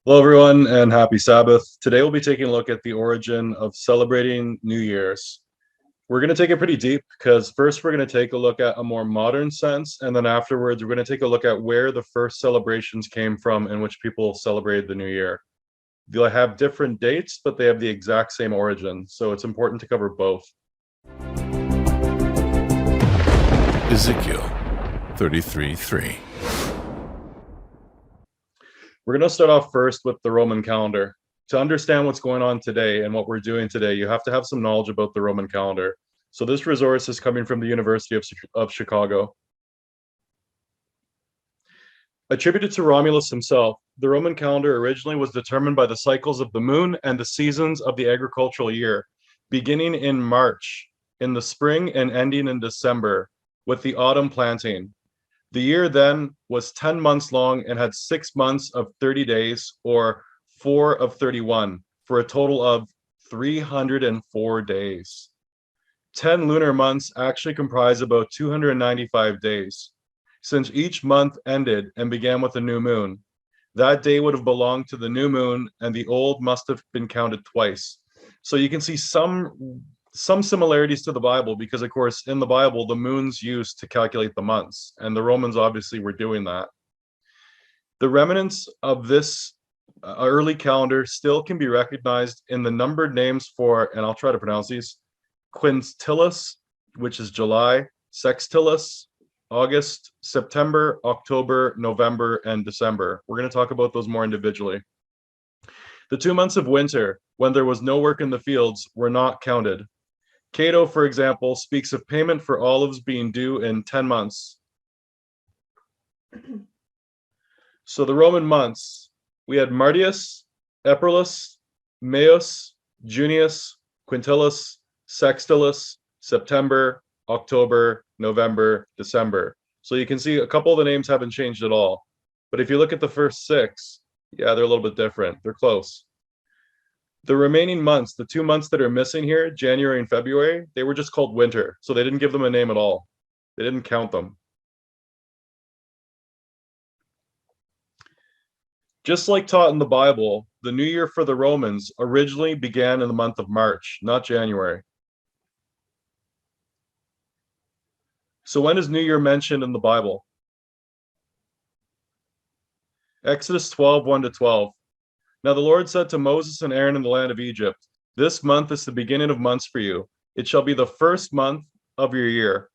Hello, everyone, and happy Sabbath. Today, we'll be taking a look at the origin of celebrating New Year's. We're going to take it pretty deep because first, we're going to take a look at a more modern sense, and then afterwards, we're going to take a look at where the first celebrations came from in which people celebrated the New Year. They'll have different dates, but they have the exact same origin, so it's important to cover both. Ezekiel 33:3. We're going to start off first with the Roman calendar. To understand what's going on today and what we're doing today, you have to have some knowledge about the Roman calendar. So this resource is coming from the University of Chicago. Attributed to Romulus himself, the Roman calendar originally was determined by the cycles of the moon and the seasons of the agricultural year, beginning in March, in the spring, and ending in December, with the autumn planting. The year then was 10 months long and had 6 months of 30 days, or 4 of 31, for a total of 304 days. 10 lunar months actually comprise about 295 days. Since each month ended and began with a new moon, that day would have belonged to the new moon, and the old must have been counted twice. So you can see some similarities to the Bible because, of course, in the Bible, the moon's used to calculate the months, and the Romans obviously were doing that. The remnants of this early calendar still can be recognized in the numbered names for, and I'll try to pronounce these, quintilis, which is July, sextilis, August, September, October, November, and December. We're going to talk about those more individually. The 2 months of winter, when there was no work in the fields, were not counted. Cato, for example, speaks of payment for olives being due in 10 months. So the Roman months, we had Martius, Aprilis, Maius, Junius, Quintilis, Sextilis, September, October, November, December. So you can see a couple of the names haven't changed at all. But if you look at the first 6, yeah, they're a little bit different. They're close. The remaining months, the 2 months that are missing here, January and February, they were just called winter. So they didn't give them a name at all. They didn't count them. Just like taught in the Bible, the New Year for the Romans originally began in the month of March, not January. So when is New Year mentioned in the Bible? Exodus 12, 1-12. Now the Lord said to Moses and Aaron in the land of Egypt, "This month is the beginning of months for you. It shall be the first month of your year."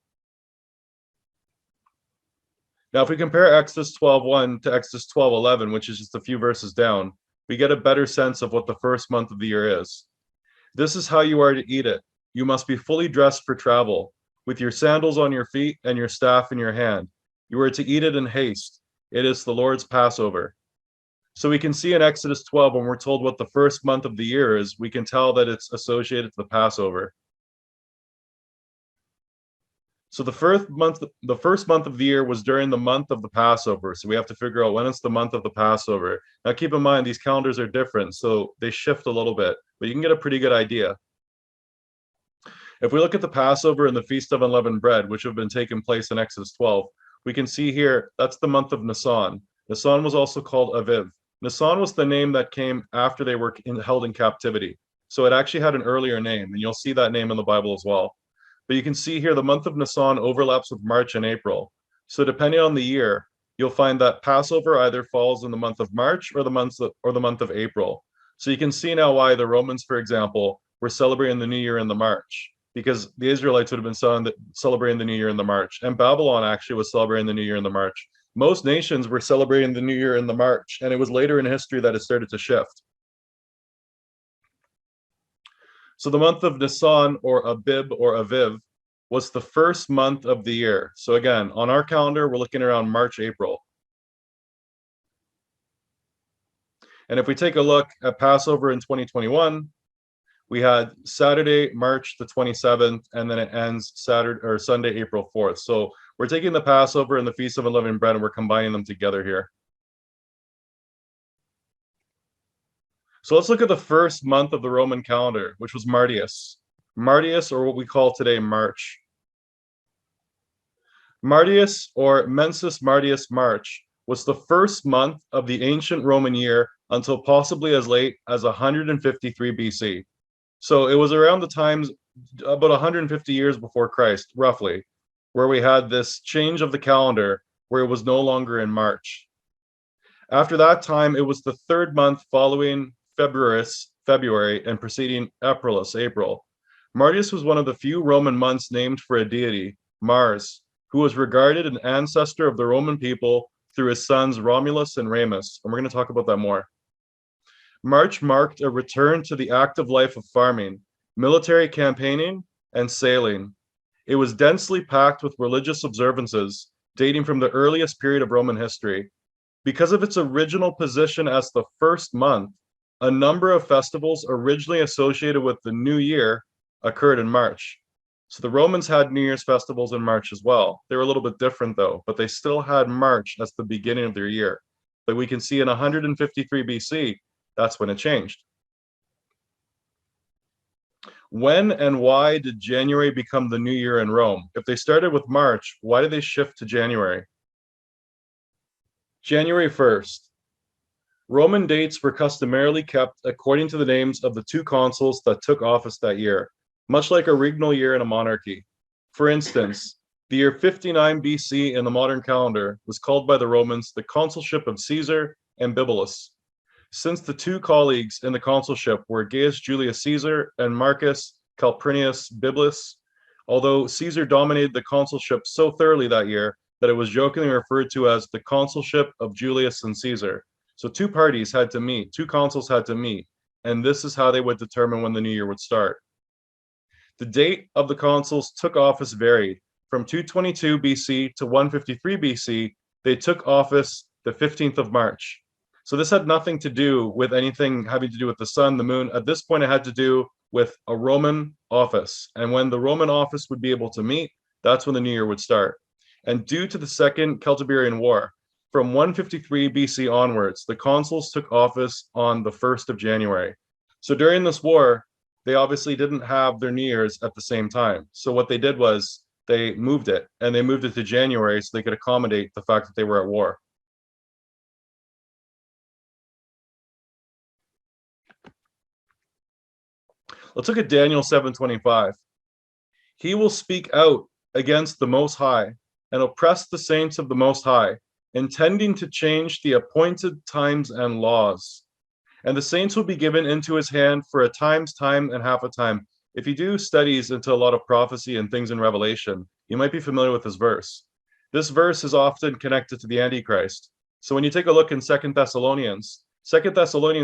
Now, if we compare Exodus 12:1 to Exodus 12:11, which is just a few verses down, we get a better sense of what the first month of the year is. "This is how you are to eat it. You must be fully dressed for travel, with your sandals on your feet and your staff in your hand. You are to eat it in haste. It is the Lord's Passover." So we can see in Exodus 12, when we're told what the first month of the year is, we can tell that it's associated to the Passover. So the first month of the year was during the month of the Passover. So we have to figure out when it's the month of the Passover. Now keep in mind, these calendars are different, so they shift a little bit, but you can get a pretty good idea. If we look at the Passover and the Feast of Unleavened Bread, which have been taking place in Exodus 12, we can see here, that's the month of Nisan. Nisan was also called Aviv. Nisan was the name that came after they were held in captivity. So it actually had an earlier name, and you'll see that name in the Bible as well. But you can see here the month of Nisan overlaps with March and April. So depending on the year, you'll find that Passover either falls in the month of March or the month of April. So you can see now why the Romans, for example, were celebrating the New Year in the March, because the Israelites would have been celebrating the New Year in the March, and Babylon actually was celebrating the New Year in the March. Most nations were celebrating the New Year in the March, and it was later in history that it started to shift. So the month of Nisan, or Abib or Aviv, was the first month of the year. So again, on our calendar, we're looking around March, April. And if we take a look at Passover in 2021, we had Saturday, March the 27th, and then it ends Sunday, April 4th. So we're taking the Passover and the Feast of Unleavened Bread, and we're combining them together here. So let's look at the first month of the Roman calendar, which was Martius. Martius, or what we call today March. Martius, or Mensis Martius March, was the first month of the ancient Roman year until possibly as late as 153 BC. So it was around the times about 150 years before Christ, roughly, where we had this change of the calendar where it was no longer in March. After that time, it was the third month following February, and preceding Aprilis, April. Martius was one of the few Roman months named for a deity, Mars, who was regarded an ancestor of the Roman people through his sons Romulus and Remus, and we're going to talk about that more. March marked a return to the active life of farming, military campaigning, and sailing. It was densely packed with religious observances dating from the earliest period of Roman history. Because of its original position as the first month, a number of festivals originally associated with the new year occurred in March. So the Romans had New Year's festivals in March as well. They were a little bit different though, but they still had March as the beginning of their year. But we can see in 153 BC, that's when it changed. When and why did January become the new year in Rome? If they started with March, why did they shift to January? January 1st. Roman dates were customarily kept according to the names of the two consuls that took office that year, much like a regnal year in a monarchy. For instance, the year 59 BC in the modern calendar was called by the Romans the consulship of Caesar and Bibulus, since the two colleagues in the consulship were Gaius Julius Caesar and Marcus Calpurnius Bibulus, although Caesar dominated the consulship so thoroughly that year that it was jokingly referred to as the consulship of Julius and Caesar. So two parties had to meet, two consuls had to meet, and this is how they would determine when the new year would start. The date of the consuls took office varied. From 222 BC to 153 BC, they took office the 15th of March. So this had nothing to do with anything having to do with the sun, the moon. At this point, it had to do with a Roman office. And when the Roman office would be able to meet, that's when the new year would start. And due to the Second Celtiberian War, from 153 BC onwards, the consuls took office on the 1st of January. So during this war, they obviously didn't have their New Year's at the same time. So what they did was they moved it, and they moved it to January so they could accommodate the fact that they were at war. Let's look at Daniel 7:25. He will speak out against the Most High and oppress the saints of the Most High, intending to change the appointed times and laws. And the saints will be given into his hand for a time's time and half a time. If you do studies into a lot of prophecy and things in Revelation, you might be familiar with this verse. This verse is often connected to the Antichrist. So when you take a look in Second Thessalonians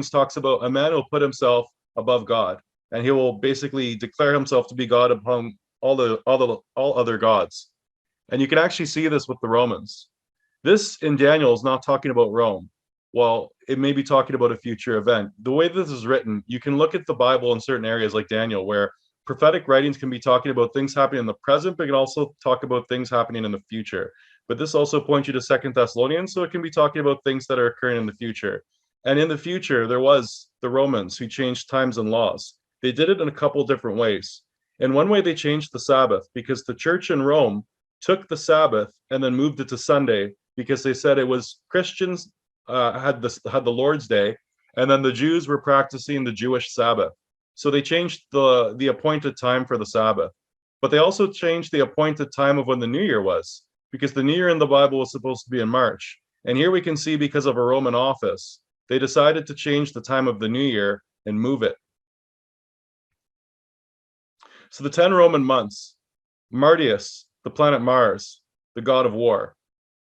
talks about a man who will put himself above God, and he will basically declare himself to be God upon all other gods. And you can actually see this with the Romans. This in Daniel is not talking about Rome. Well, it may be talking about a future event. The way this is written, you can look at the Bible in certain areas like Daniel, where prophetic writings can be talking about things happening in the present, but can also talk about things happening in the future. But this also points you to Second Thessalonians, so it can be talking about things that are occurring in the future. And in the future, there was the Romans who changed times and laws. They did it in a couple different ways. In one way, they changed the Sabbath because the church in Rome took the Sabbath and then moved it to Sunday because they said it was Christians had the Lord's Day, and then the Jews were practicing the Jewish Sabbath. So they changed the appointed time for the Sabbath. But they also changed the appointed time of when the New Year was, because the New Year in the Bible was supposed to be in March. And here we can see, because of a Roman office, they decided to change the time of the New Year and move it. So the 10 Roman months, Martius, the planet Mars, the god of war.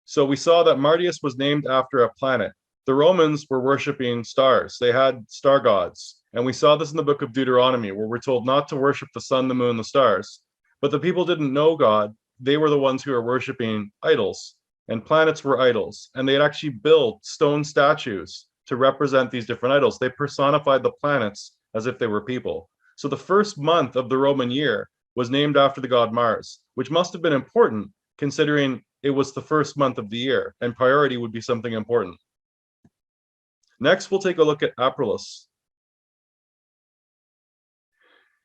So we saw that Martius was named after a planet. The Romans were worshiping stars. They had star gods. And we saw this in the book of Deuteronomy, where we're told not to worship the sun, the moon, the stars. But the people didn't know God. They were the ones who were worshiping idols, and planets were idols. And they had actually built stone statues to represent these different idols. They personified the planets as if they were people. So the first month of the Roman year was named after the god Mars, which must have been important considering it was the first month of the year, and priority would be something important. Next, we'll take a look at Aprilis.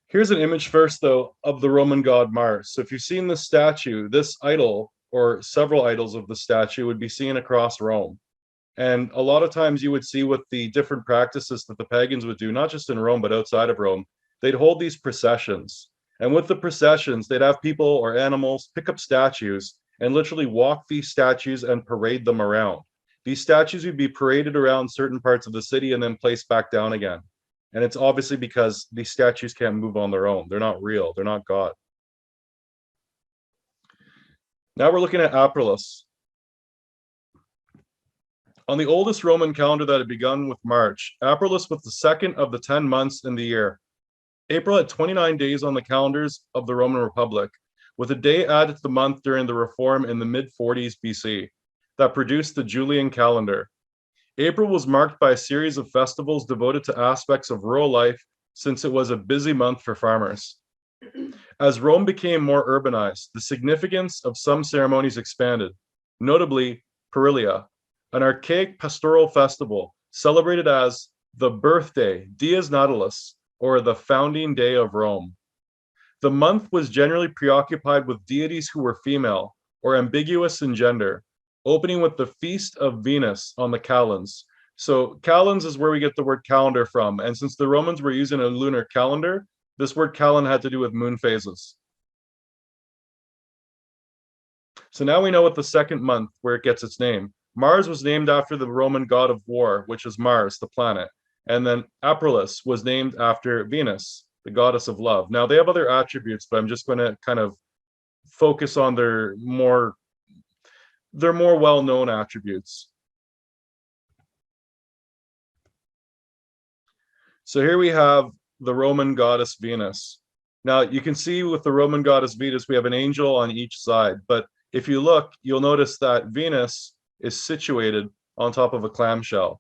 Here's an image first, though, of the Roman god Mars. So if you've seen this statue, this idol, or several idols of the statue, would be seen across Rome. And a lot of times you would see with the different practices that the pagans would do, not just in Rome, but outside of Rome, they'd hold these processions. And with the processions, they'd have people or animals pick up statues and literally walk these statues and parade them around. These statues would be paraded around certain parts of the city and then placed back down again. And it's obviously because these statues can't move on their own. They're not real. They're not God. Now we're looking at Aprilis. On the oldest Roman calendar that had begun with March, Aprilis was the second of the 10 months in the year. April had 29 days on the calendars of the Roman Republic, with a day added to the month during the reform in the mid-40s BC that produced the Julian calendar. April was marked by a series of festivals devoted to aspects of rural life, since it was a busy month for farmers. As Rome became more urbanized, the significance of some ceremonies expanded, notably Perilia, an archaic pastoral festival celebrated as the birthday, Dies Natalis, or the founding day of Rome. The month was generally preoccupied with deities who were female or ambiguous in gender, opening with the Feast of Venus on the calends. So calends is where we get the word calendar from. And since the Romans were using a lunar calendar, this word calen had to do with moon phases. So now we know what the second month, where it gets its name. Mars was named after the Roman god of war, which is Mars, the planet. And then Aprilis was named after Venus, the goddess of love. Now they have other attributes, but I'm just going to kind of focus on their more well-known attributes. So here we have the Roman goddess Venus. Now you can see with the Roman goddess Venus, we have an angel on each side. But if you look, you'll notice that Venus is situated on top of a clamshell.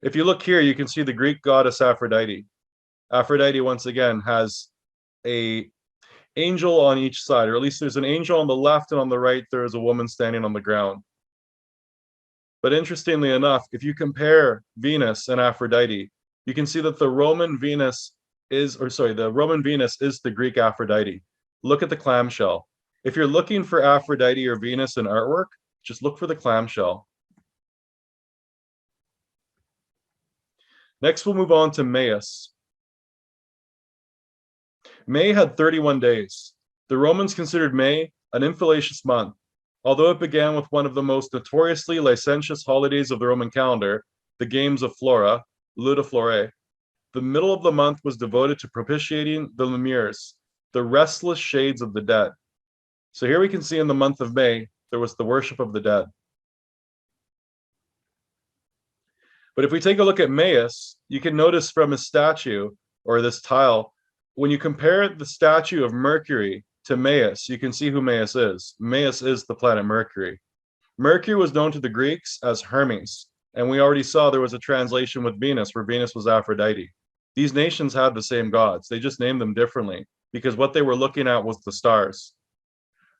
If you look here, you can see the Greek goddess Aphrodite. Aphrodite, once again, has an angel on each side, or at least there's an angel on the left, and on the right, there is a woman standing on the ground. But interestingly enough, if you compare Venus and Aphrodite, you can see that the Roman Venus is the Greek Aphrodite. Look at the clamshell. If you're looking for Aphrodite or Venus in artwork, just look for the clamshell. Next, we'll move on to Maius. May had 31 days. The Romans considered May an infallacious month. Although it began with one of the most notoriously licentious holidays of the Roman calendar, the Games of Flora, Luda Florae, the middle of the month was devoted to propitiating the lemures, the restless shades of the dead. So here we can see in the month of May, there was the worship of the dead. But if we take a look at Maius, you can notice from his statue, or this tile, when you compare the statue of Mercury to Maius, you can see who Maius is. Maius is the planet Mercury. Mercury was known to the Greeks as Hermes, and we already saw there was a translation with Venus, where Venus was Aphrodite. These nations had the same gods. They just named them differently, because what they were looking at was the stars.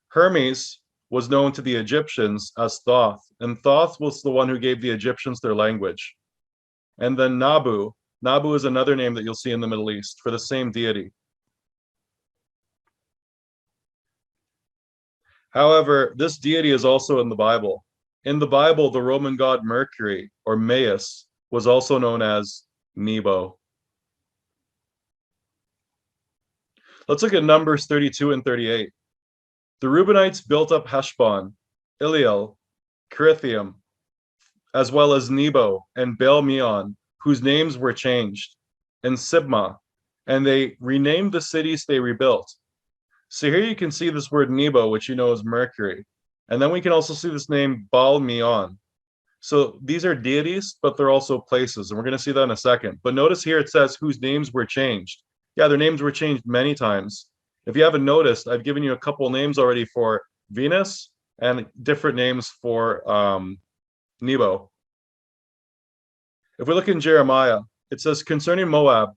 Hermes was known to the Egyptians as Thoth, and Thoth was the one who gave the Egyptians their language. And then Nabu is another name that you'll see in the Middle East for the same deity. However, this deity is also in the Bible. In the Bible, the Roman god Mercury, or Maius, was also known as Nebo. Let's look at Numbers 32 and 38. The Reubenites built up Heshbon, Eliel, Kirithaim, as well as Nebo and Baal-meon, whose names were changed, and Sibmah, and they renamed the cities they rebuilt. So here you can see this word Nebo, which you know is Mercury. And then we can also see this name Baal-meon. So these are deities, but they're also places, and we're going to see that in a second. But notice here it says whose names were changed. Yeah, their names were changed many times. If you haven't noticed, I've given you a couple names already for Venus and different names for Nebo. If we look in Jeremiah, it says concerning Moab,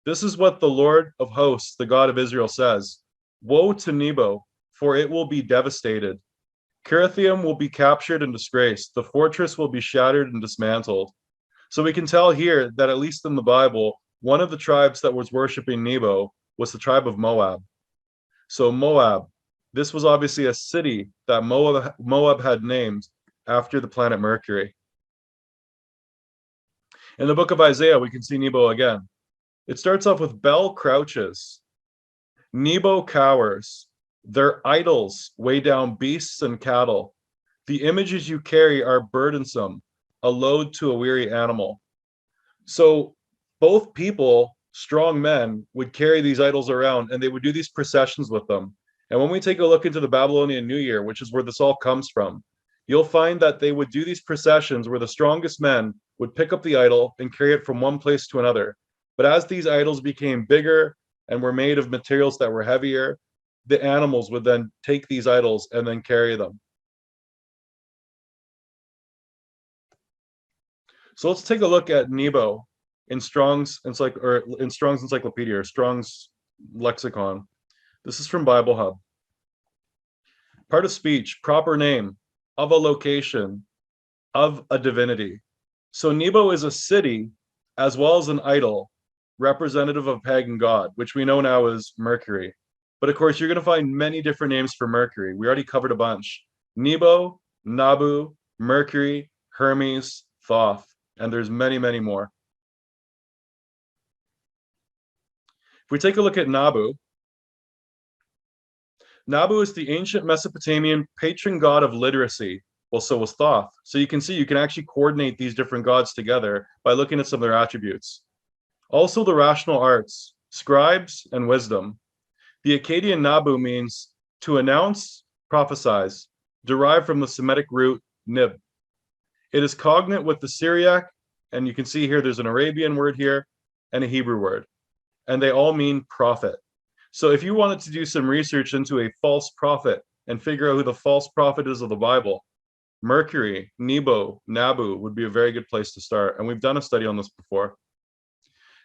this is what the Lord of hosts, the God of Israel, says. Woe to Nebo, for it will be devastated. Kirithaim will be captured and disgraced. The fortress will be shattered and dismantled. So we can tell here that at least in the Bible, one of the tribes that was worshiping Nebo was the tribe of Moab. So Moab, this was obviously a city that Moab had named after the planet Mercury. In the book of Isaiah, we can see Nebo again. It starts off with Bel crouches, Nebo cowers. Their idols weigh down beasts and cattle. The images you carry are burdensome, a load to a weary animal. So both people, strong men, would carry these idols around and they would do these processions with them. And when we take a look into the Babylonian New Year, which is where this all comes from, you'll find that they would do these processions where the strongest men would pick up the idol and carry it from one place to another. But as these idols became bigger and were made of materials that were heavier, the animals would then take these idols and then carry them. So let's take a look at Nebo in Strong's Encyclopedia, or Strong's Lexicon. This is from Bible Hub. Part of speech, proper name, of a location, of a divinity. So Nebo is a city as well as an idol, representative of pagan god, which we know now is Mercury. But of course, you're going to find many different names for Mercury. We already covered a bunch. Nebo, Nabu, Mercury, Hermes, Thoth, and there's many, many more. If we take a look at Nabu, Nabu is the ancient Mesopotamian patron god of literacy. Well, so was Thoth. So you can see you can actually coordinate these different gods together by looking at some of their attributes. Also the rational arts, scribes, and wisdom. The Akkadian Nabu means to announce, prophesize, derived from the Semitic root nib. It is cognate with the Syriac, and you can see here there's an Arabian word here and a Hebrew word, and they all mean prophet. So if you wanted to do some research into a false prophet and figure out who the false prophet is of the Bible, Mercury, Nebo, Nabu would be a very good place to start. And we've done a study on this before.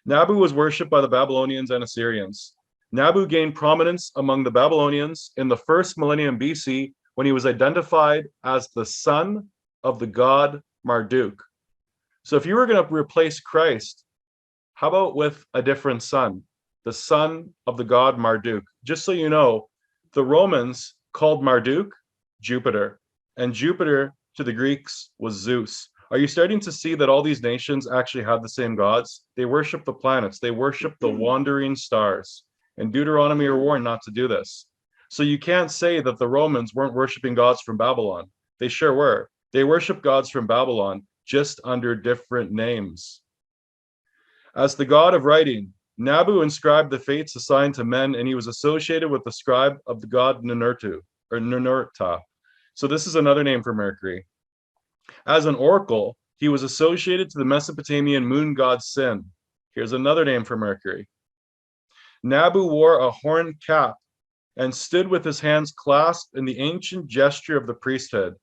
Nabu was worshipped by the Babylonians and Assyrians. Nabu gained prominence among the Babylonians in the first millennium BC when he was identified as the son of the god Marduk. So if you were going to replace Christ, how about with a different son, the son of the god Marduk? Just so you know, the Romans called Marduk Jupiter, and Jupiter to the Greeks was Zeus. Are you starting to see that all these nations actually had the same gods? They worship the planets, they worship the wandering stars. And Deuteronomy are warned not to do this. So you can't say that the Romans weren't worshiping gods from Babylon. They sure were. They worship gods from Babylon, just under different names. As the god of writing, Nabu inscribed the fates assigned to men, and he was associated with the scribe of the god Ninurtu, or Ninurta. So this is another name for Mercury. As an oracle, he was associated to the Mesopotamian moon god Sin. Here's another name for Mercury. Nabu wore a horned cap and stood with his hands clasped in the ancient gesture of the priesthood.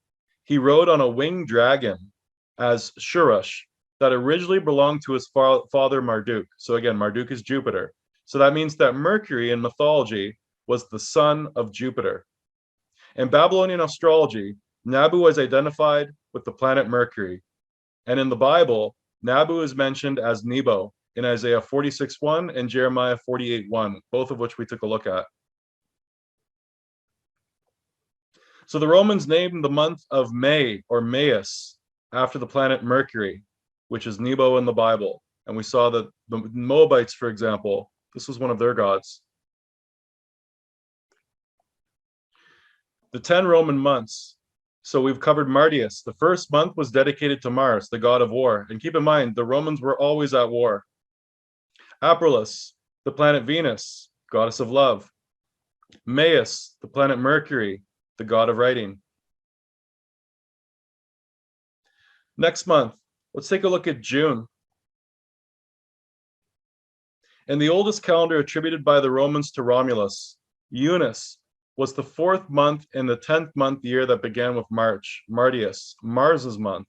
He rode on a winged dragon as Shurush that originally belonged to his father Marduk. So again, Marduk is Jupiter. So that means that Mercury in mythology was the son of Jupiter. In Babylonian astrology, Nabu was identified with the planet Mercury. And in the Bible, Nabu is mentioned as Nebo in Isaiah 46:1 and Jeremiah 48:1, both of which we took a look at. So the Romans named the month of May, or Maius, after the planet Mercury, which is Nebo in the Bible. And we saw that the Moabites, for example, this was one of their gods. The 10 Roman months. So we've covered Martius. The first month was dedicated to Mars, the god of war. And keep in mind, the Romans were always at war. Aprilis, the planet Venus, goddess of love. Maius, the planet Mercury, the god of writing. Next month, let's take a look at June. In the oldest calendar attributed by the Romans to Romulus, Janus was the 4th month in the 10th month year that began with March, Martius, Mars's month.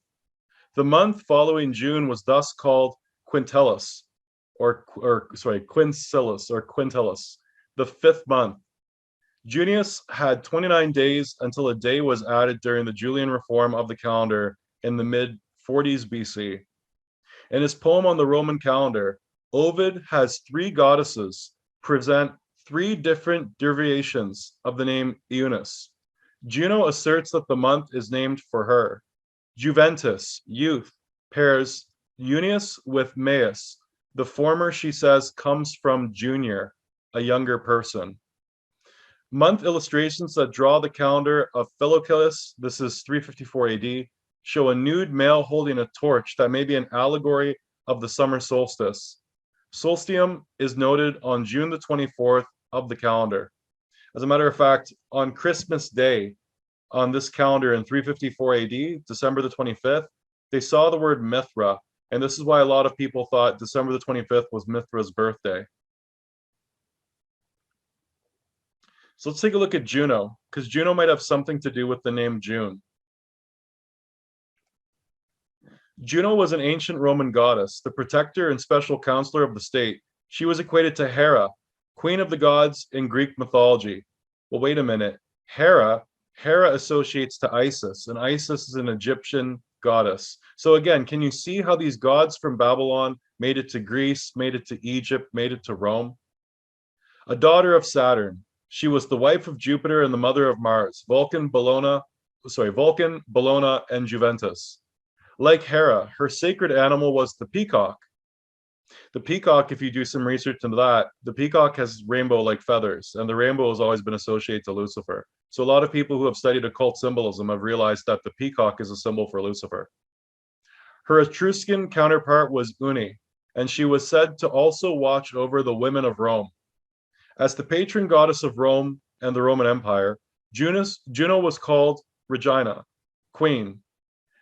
The month following June was thus called Quintilis, Quincillus, the 5th month. Junius had 29 days until a day was added during the Julian reform of the calendar in the mid-40s BC. In his poem on the Roman calendar, Ovid has 3 goddesses present 3 different derivations of the name Eunice. Juno asserts that the month is named for her. Juventus, youth, pairs Junius with Maius. The former, she says, comes from junior, a younger person. Month illustrations that draw the calendar of Philocilus, this is 354 AD, show a nude male holding a torch that may be an allegory of the summer solstice. Solstium is noted on June the 24th of the calendar. As a matter of fact, on Christmas Day, on this calendar in 354 AD, December the 25th, they saw the word Mithra, and this is why a lot of people thought December the 25th was Mithra's birthday. So let's take a look at Juno, because Juno might have something to do with the name June. Juno was an ancient Roman goddess, the protector and special counselor of the state. She was equated to Hera, queen of the gods in Greek mythology. Well, wait a minute. Hera associates to Isis, and Isis is an Egyptian goddess. So again, can you see how these gods from Babylon made it to Greece, made it to Egypt, made it to Rome? A daughter of Saturn. She was the wife of Jupiter and the mother of Mars, Vulcan, Bellona, and Juventus. Like Hera, her sacred animal was the peacock. The peacock, if you do some research into that, the peacock has rainbow-like feathers, and the rainbow has always been associated to Lucifer. So a lot of people who have studied occult symbolism have realized that the peacock is a symbol for Lucifer. Her Etruscan counterpart was Uni, and she was said to also watch over the women of Rome. As the patron goddess of Rome and the Roman Empire, Juno was called Regina, queen,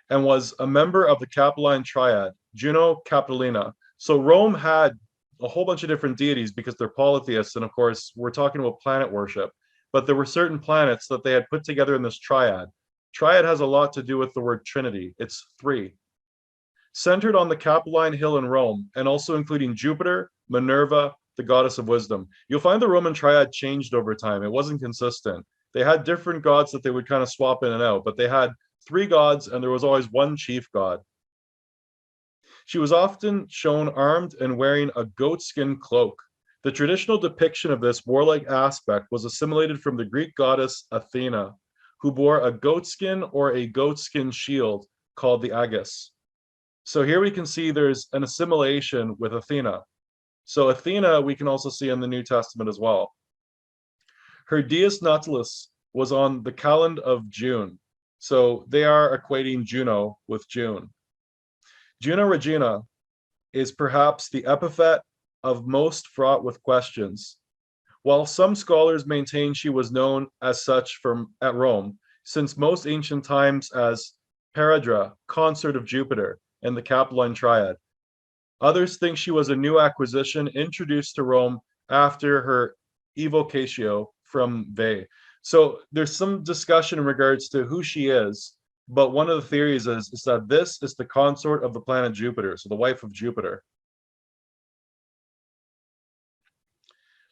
and was a member of the Capitoline triad, Juno Capitolina. So Rome had a whole bunch of different deities because they're polytheists, and of course, we're talking about planet worship. But there were certain planets that they had put together in this triad. Triad has a lot to do with the word Trinity. It's three. Centered on the Capitoline Hill in Rome, and also including Jupiter, Minerva, the goddess of wisdom. You'll find the Roman triad changed over time. It wasn't consistent. They had different gods that they would kind of swap in and out, but they had three gods, and there was always one chief god. She was often shown armed and wearing a goatskin cloak. The traditional depiction of this warlike aspect was assimilated from the Greek goddess Athena, who bore a goatskin or a goatskin shield called the Aegis. So here we can see there's an assimilation with Athena. So Athena we can also see in the New Testament as well. Her Dies Natalis was on the calendar of June. So they are equating Juno with June. Juno Regina is perhaps the epithet of most fraught with questions. While some scholars maintain she was known as such at Rome, since most ancient times as Peradra, consort of Jupiter, and the Capitoline triad. Others think she was a new acquisition introduced to Rome after her evocatio from Veii. So there's some discussion in regards to who she is, but one of the theories is that this is the consort of the planet Jupiter, so the wife of Jupiter.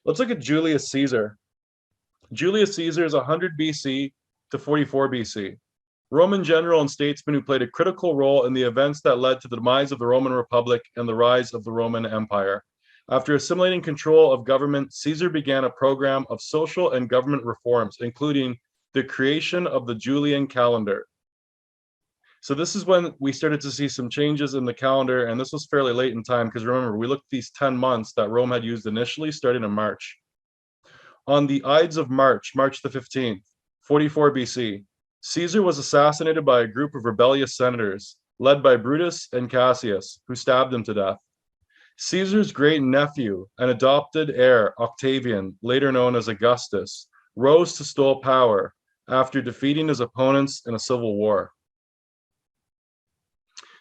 Let's look at Julius Caesar. Julius Caesar is 100 BC to 44 BC. Roman general and statesman who played a critical role in the events that led to the demise of the Roman Republic and the rise of the Roman Empire. After assimilating control of government, Caesar began a program of social and government reforms, including the creation of the Julian calendar. So this is when we started to see some changes in the calendar, and this was fairly late in time because remember, we looked at these 10 months that Rome had used initially, starting in March. On the Ides of March, March the 15th, 44 BC, Caesar was assassinated by a group of rebellious senators, led by Brutus and Cassius, who stabbed him to death. Caesar's great-nephew and adopted heir, Octavian, later known as Augustus, rose to sole power after defeating his opponents in a civil war.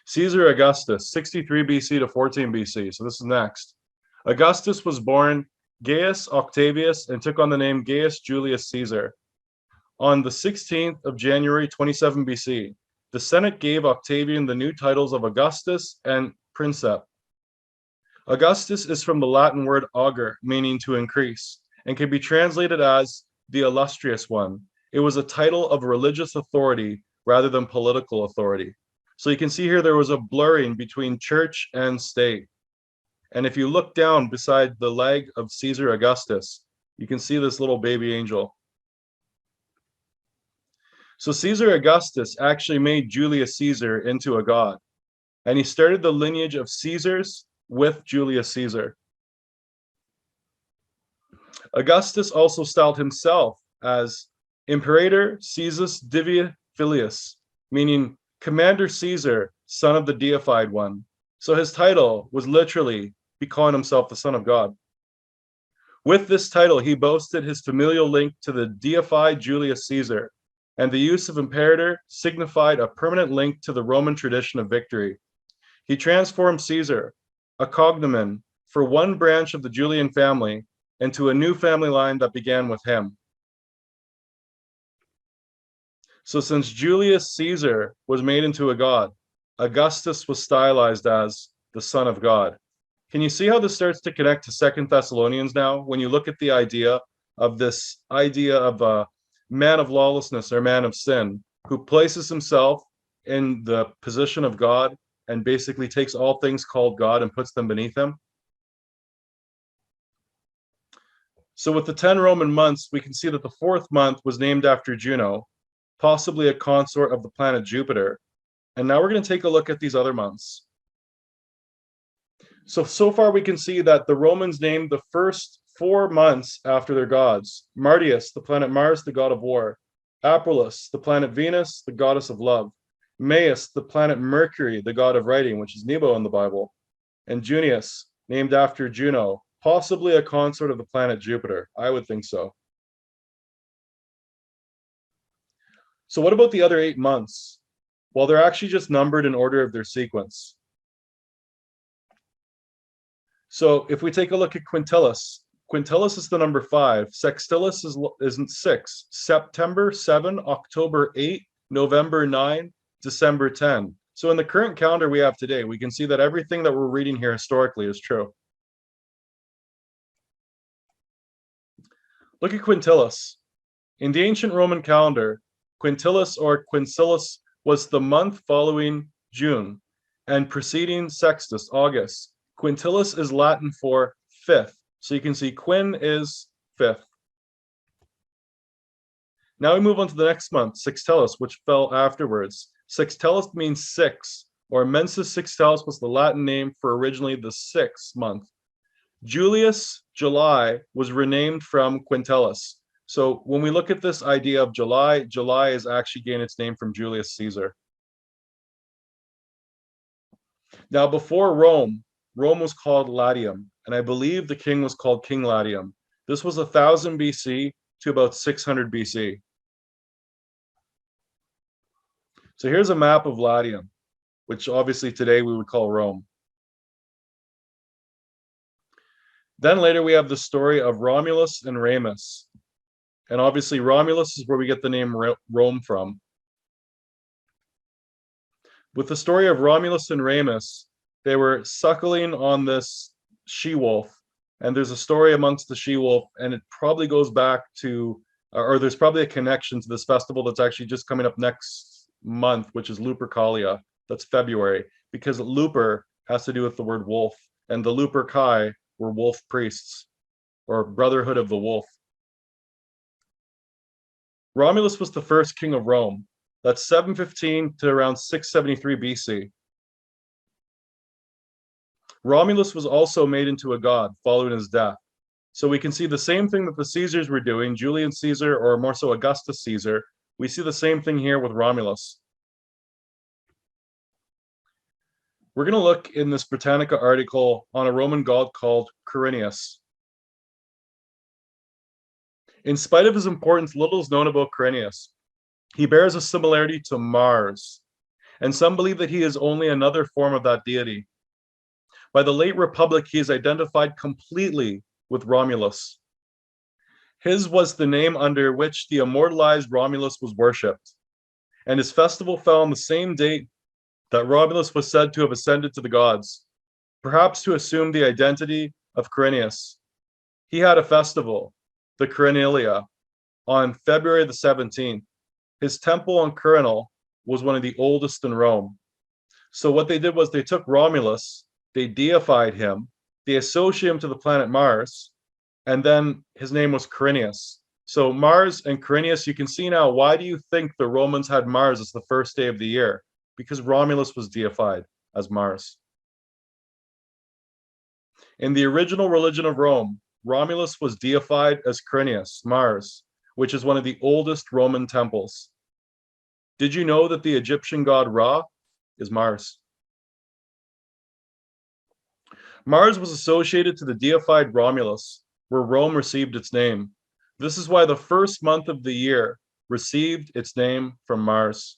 Caesar Augustus, 63 BC to 14 BC, so this is next. Augustus was born Gaius Octavius and took on the name Gaius Julius Caesar. On the 16th of January, 27 BC, the Senate gave Octavian the new titles of Augustus and Princeps. Augustus is from the Latin word augur, meaning to increase, and can be translated as the illustrious one. It was a title of religious authority rather than political authority. So you can see here there was a blurring between church and state. And if you look down beside the leg of Caesar Augustus, you can see this little baby angel. So Caesar Augustus actually made Julius Caesar into a god, and he started the lineage of Caesars with Julius Caesar. Augustus also styled himself as Imperator Caesar Divia Filius, meaning Commander Caesar, son of the deified one. So his title was literally he calling himself the Son of God. With this title, he boasted his familial link to the deified Julius Caesar, and the use of imperator signified a permanent link to the Roman tradition of victory. He transformed Caesar, a cognomen, for one branch of the Julian family into a new family line that began with him. So since Julius Caesar was made into a god, Augustus was stylized as the Son of God. Can you see how this starts to connect to 2 Thessalonians now? When you look at the idea of this idea of a man of lawlessness or man of sin who places himself in the position of God and basically takes all things called God and puts them beneath him. So with the 10 Roman months, we can see that the fourth month was named after Juno, possibly a consort of the planet Jupiter. And now we're going to take a look at these other months. So far we can see that the Romans named the first 4 months after their gods. Martius, the planet Mars, the god of war. Aprilis, the planet Venus, the goddess of love. Maius, the planet Mercury, the god of writing, which is Nebo in the Bible. And Junius, named after Juno, possibly a consort of the planet Jupiter. I would think so. So what about the other 8 months? Well, they're actually just numbered in order of their sequence. So if we take a look at Quintilis, Quintilis is the number 5. Sextilis is 6. September 7, October 8, November 9, December 10. So in the current calendar we have today, we can see that everything that we're reading here historically is true. Look at Quintilis. In the ancient Roman calendar, Quintilis or Quincilius was the month following June and preceding Sextus, August. Quintilis is Latin for 5th. So you can see quin is 5th. Now we move on to the next month, Sextilis, which fell afterwards. Sextilis means 6, or mensis sextilis was the Latin name for originally the 6th month. Julius, July, was renamed from Quintilis. So when we look at this idea of July, July is actually gained its name from Julius Caesar. Now before Rome, Rome was called Latium, and I believe the king was called King Latium. This was 1000 BC to about 600 BC. So here's a map of Latium, which obviously today we would call Rome. Then later we have the story of Romulus and Remus. And obviously Romulus is where we get the name Rome from. With the story of Romulus and Remus, they were suckling on this she-wolf, and there's a story amongst the she-wolf, and it probably goes back to, or there's probably a connection to this festival that's actually just coming up next month, which is Lupercalia. That's February, because Luper has to do with the word wolf, and the Luperci were wolf priests, or brotherhood of the wolf. Romulus was the first king of Rome. That's 715 to around 673 BC. Romulus was also made into a god following his death. So we can see the same thing that the Caesars were doing, Julian Caesar, or more so Augustus Caesar. We see the same thing here with Romulus. We're going to look in this Britannica article on a Roman god called Quirinius. In spite of his importance, little is known about Quirinius. He bears a similarity to Mars, and some believe that he is only another form of that deity. By the late Republic, he is identified completely with Romulus. His was the name under which the immortalized Romulus was worshipped, and his festival fell on the same date that Romulus was said to have ascended to the gods, perhaps to assume the identity of Quirinius. He had a festival, the Quirinilia, on February the 17th. His temple on Quirinal was one of the oldest in Rome. So what they did was they took Romulus, they deified him, they associated him to the planet Mars, and then his name was Quirinius. So Mars and Quirinius, you can see now, why do you think the Romans had Mars as the first day of the year? Because Romulus was deified as Mars. In the original religion of Rome, Romulus was deified as Quirinius, Mars, which is one of the oldest Roman temples. Did you know that the Egyptian god Ra is Mars? Mars was associated to the deified Romulus, where Rome received its name. This is why the first month of the year received its name from Mars.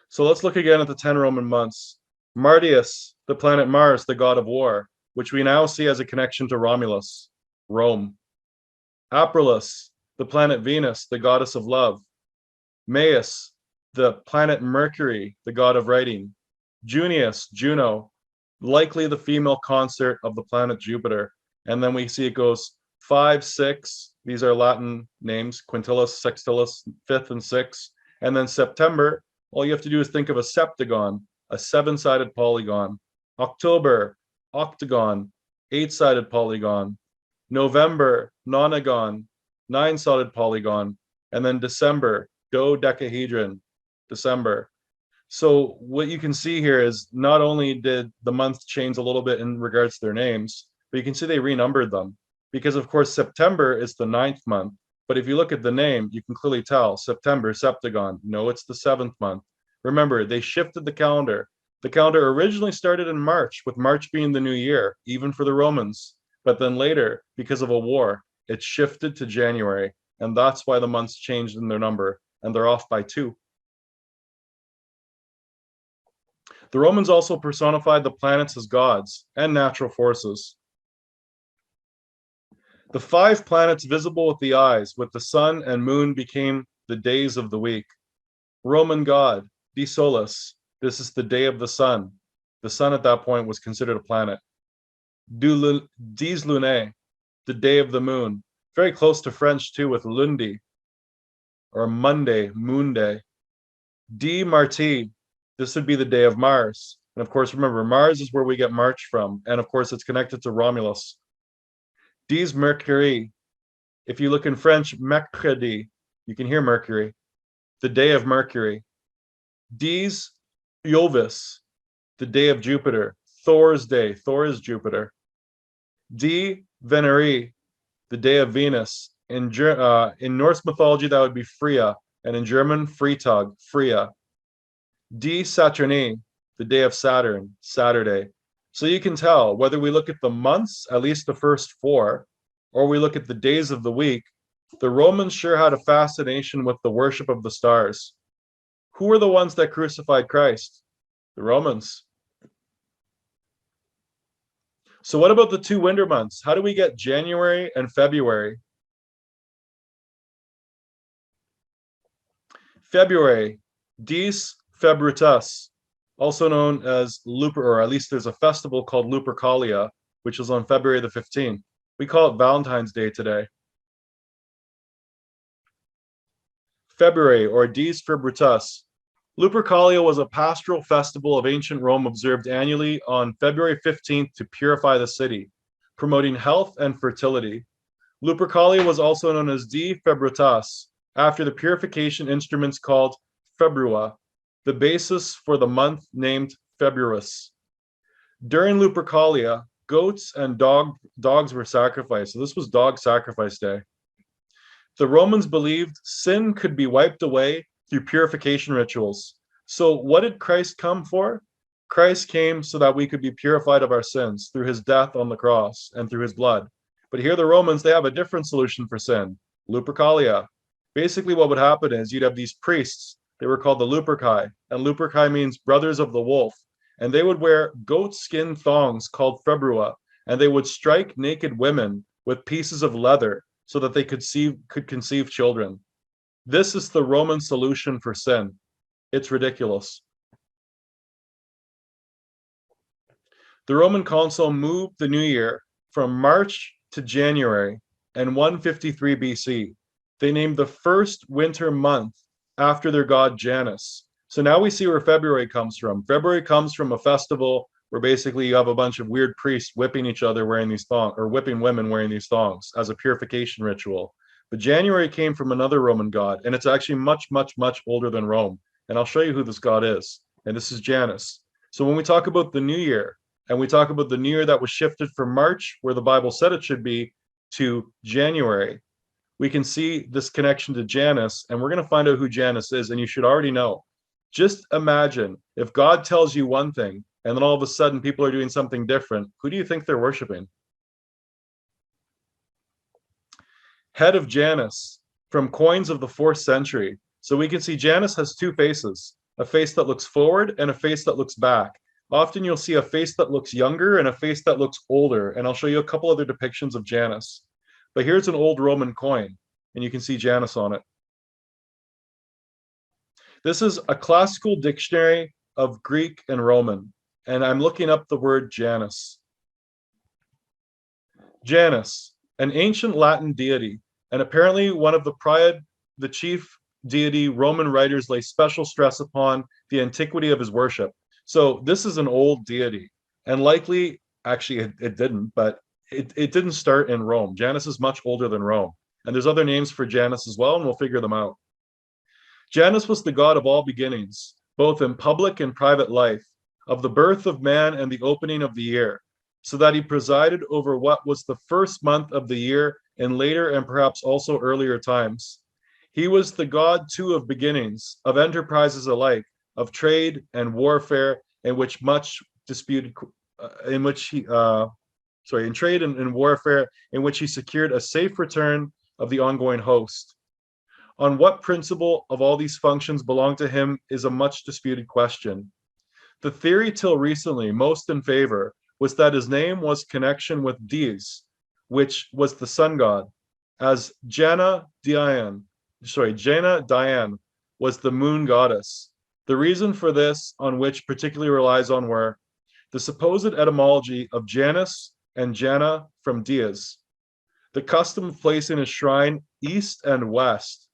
So let's look again at the 10 Roman months. Martius, the planet Mars, the god of war, which we now see as a connection to Romulus, Rome. Aprilis, the planet Venus, the goddess of love. Maius, the planet Mercury, the god of writing. Junius, Juno, likely the female consort of the planet Jupiter. And then we see it goes 5, 6. These are Latin names, Quintilis, Sextilis, 5th and 6th. And then September, all you have to do is think of a septagon, a 7-sided polygon. October, octagon, 8-sided polygon. November, nonagon, 9-sided polygon. And then December, dodecahedron, December. So what you can see here is not only did the months change a little bit in regards to their names, but you can see they renumbered them. Because of course, September is the 9th month. But if you look at the name, you can clearly tell September, septagon. No, it's the 7th month. Remember, they shifted the calendar. The calendar originally started in March, with March being the new year, even for the Romans. But then later, because of a war, it shifted to January. And that's why the months changed in their number. And they're off by 2. The Romans also personified the planets as gods and natural forces. The 5 planets visible with the eyes, with the sun and moon, became the days of the week. Roman god, di solis, this is the day of the sun. The sun at that point was considered a planet. Dies lunae, the day of the moon. Very close to French too, with lundi, or Monday, moon day. Di Marti, this would be the day of Mars. And of course, remember, Mars is where we get March from. And of course, it's connected to Romulus. Dies Mercury. If you look in French, mercredi, you can hear Mercury. The day of Mercury. Dies Jovis, the day of Jupiter. Thor's day. Thor is Jupiter. Di Veneri, the day of Venus. In Norse mythology, that would be Freya. And in German, Freitag, Freya. Di Saturni, the day of Saturn, Saturday. So you can tell whether we look at the months, at least the first 4, or we look at the days of the week, the Romans sure had a fascination with the worship of the stars. Who were the ones that crucified Christ? The Romans. So what about the 2 winter months? How do we get January and February? February, Dies Febritas, also known as or at least there's a festival called Lupercalia, which is on February the 15th. We call it Valentine's Day today. February, or Dies Febritas. Lupercalia was a pastoral festival of ancient Rome observed annually on February 15th to purify the city, promoting health and fertility. Lupercalia was also known as Di Febritas, after the purification instruments called Februa, the basis for the month named Februarus. During Lupercalia, goats and dogs were sacrificed. So this was dog sacrifice day. The Romans believed sin could be wiped away through purification rituals. So what did Christ come for? Christ came so that we could be purified of our sins through his death on the cross and through his blood. But here the Romans, they have a different solution for sin, Lupercalia. Basically what would happen is you'd have these priests. They were called the Luperci, and Luperci means brothers of the wolf. And they would wear goat skin thongs called februa, and they would strike naked women with pieces of leather so that they could conceive children. This is the Roman solution for sin. It's ridiculous. The Roman consul moved the new year from March to January in 153 BC. They named the first winter month after their god Janus. So now we see where February comes from. February comes from a festival where basically you have a bunch of weird priests whipping each other wearing these thongs, or whipping women wearing these thongs as a purification ritual. But January came from another Roman god, and it's actually much, much, much older than Rome. And I'll show you who this god is. And this is Janus. So when we talk about the new year, and we talk about the new year that was shifted from March, where the Bible said it should be, to January, we can see this connection to Janus, and we're going to find out who Janus is, and you should already know. Just imagine if God tells you one thing, and then all of a sudden people are doing something different. Who do you think they're worshiping? Head of Janus, from coins of the 4th century. So we can see Janus has two faces, a face that looks forward and a face that looks back. Often you'll see a face that looks younger and a face that looks older, and I'll show you a couple other depictions of Janus. But here's an old Roman coin, and you can see Janus on it. This is a classical dictionary of Greek and Roman, and I'm looking up the word Janus. Janus, an ancient Latin deity, and apparently one of the chief deity Roman writers lay special stress upon the antiquity of his worship. So this is an old deity, and likely, actually it didn't, but it didn't start in Rome. Janus is much older than Rome, and there's other names for Janus as well, and we'll figure them out. Janus was the god of all beginnings, both in public and private life, of the birth of man and the opening of the year, so that he presided over what was the first month of the year in later and perhaps also earlier times. He was the god too of beginnings, of enterprises alike, of trade and warfare, in which much disputed, in trade and warfare, in which he secured a safe return of the ongoing host. On what principle of all these functions belong to him is a much disputed question. The theory till recently most in favor was that his name was connection with Deities, which was the sun god, as Jana Diane was the moon goddess. The reason for this, on which particularly relies on, were the supposed etymology of Janus and Jana from Dias, the custom of placing a shrine east and west,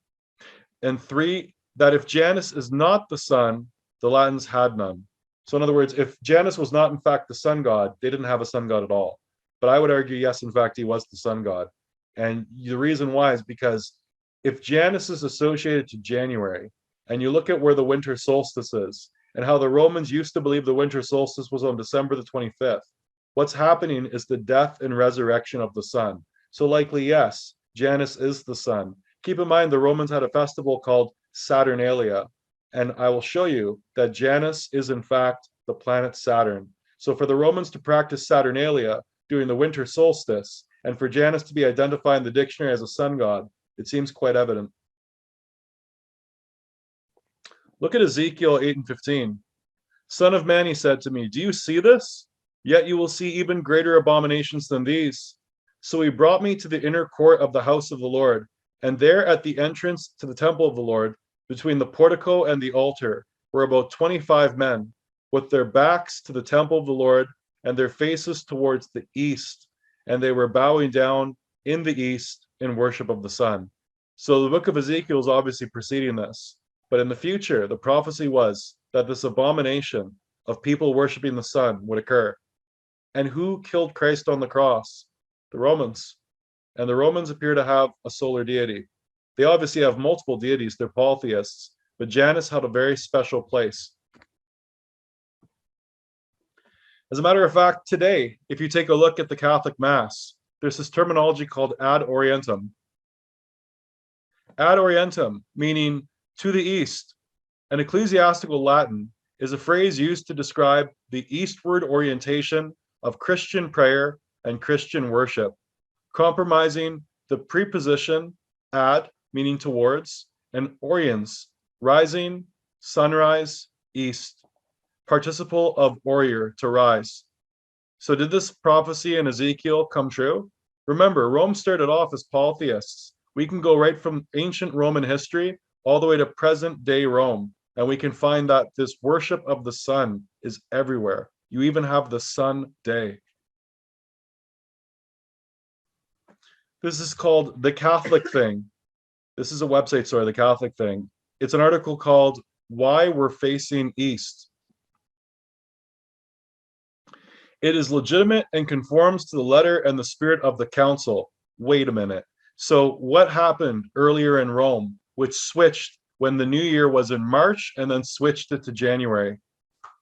and 3, that if Janus is not the sun, the Latins had none. So in other words, if Janus was not in fact the sun god, they didn't have a sun god at all. But I would argue, yes, in fact, he was the sun god. And the reason why is because if Janus is associated to January, and you look at where the winter solstice is, and how the Romans used to believe the winter solstice was on December the 25th, what's happening is the death and resurrection of the sun. So likely, yes, Janus is the sun. Keep in mind, the Romans had a festival called Saturnalia, and I will show you that Janus is in fact the planet Saturn. So for the Romans to practice Saturnalia during the winter solstice, and for Janus to be identified in the dictionary as a sun god, it seems quite evident. Look at Ezekiel 8 and 15. Son of man, he said to me, do you see this? Yet you will see even greater abominations than these. So he brought me to the inner court of the house of the Lord, and there at the entrance to the temple of the Lord, between the portico and the altar, were about 25 men, with their backs to the temple of the Lord, and their faces towards the east, and they were bowing down in the east in worship of the sun. So the book of Ezekiel is obviously preceding this. But in the future, the prophecy was that this abomination of people worshiping the sun would occur. And who killed Christ on the cross? The Romans. And the Romans appear to have a solar deity. They obviously have multiple deities, they're polytheists, but Janus had a very special place. As a matter of fact, today, if you take a look at the Catholic Mass, there's this terminology called ad orientem. Ad orientem, meaning to the east. An ecclesiastical Latin is a phrase used to describe the eastward orientation of Christian prayer and Christian worship, compromising the preposition ad, meaning towards, and oriens, rising, sunrise, east, participle of orier, to rise. So did this prophecy in Ezekiel come true? Remember, Rome started off as polytheists. We can go right from ancient Roman history all the way to present day Rome, and we can find that this worship of the sun is everywhere. You even have the sun day. This is called The Catholic Thing. This is a website, sorry, The Catholic Thing. It's an article called Why We're Facing East. It is legitimate and conforms to the letter and the spirit of the council. Wait a minute. So what happened earlier in Rome, which switched when the new year was in March and then switched it to January?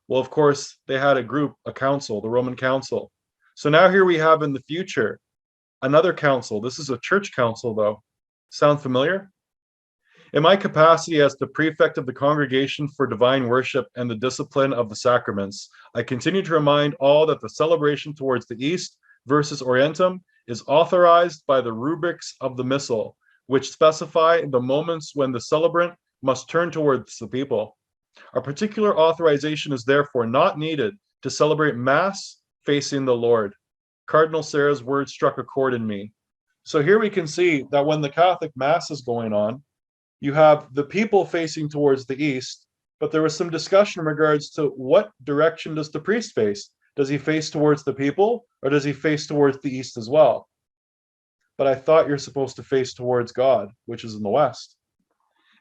Well, of course, they had a group, a council, the Roman Council. So now here we have in the future another council. This is a church council, though. Sound familiar? In my capacity as the prefect of the Congregation for Divine Worship and the Discipline of the Sacraments, I continue to remind all that the celebration towards the East versus Orientum is authorized by the rubrics of the Missal, which specify the moments when the celebrant must turn towards the people. A particular authorization is therefore not needed to celebrate Mass facing the Lord. Cardinal Sarah's words struck a chord in me. So here we can see that when the Catholic Mass is going on, you have the people facing towards the east, but there was some discussion in regards to what direction does the priest face? Does he face towards the people, or does he face towards the east as well? But I thought you're supposed to face towards God, which is in the west.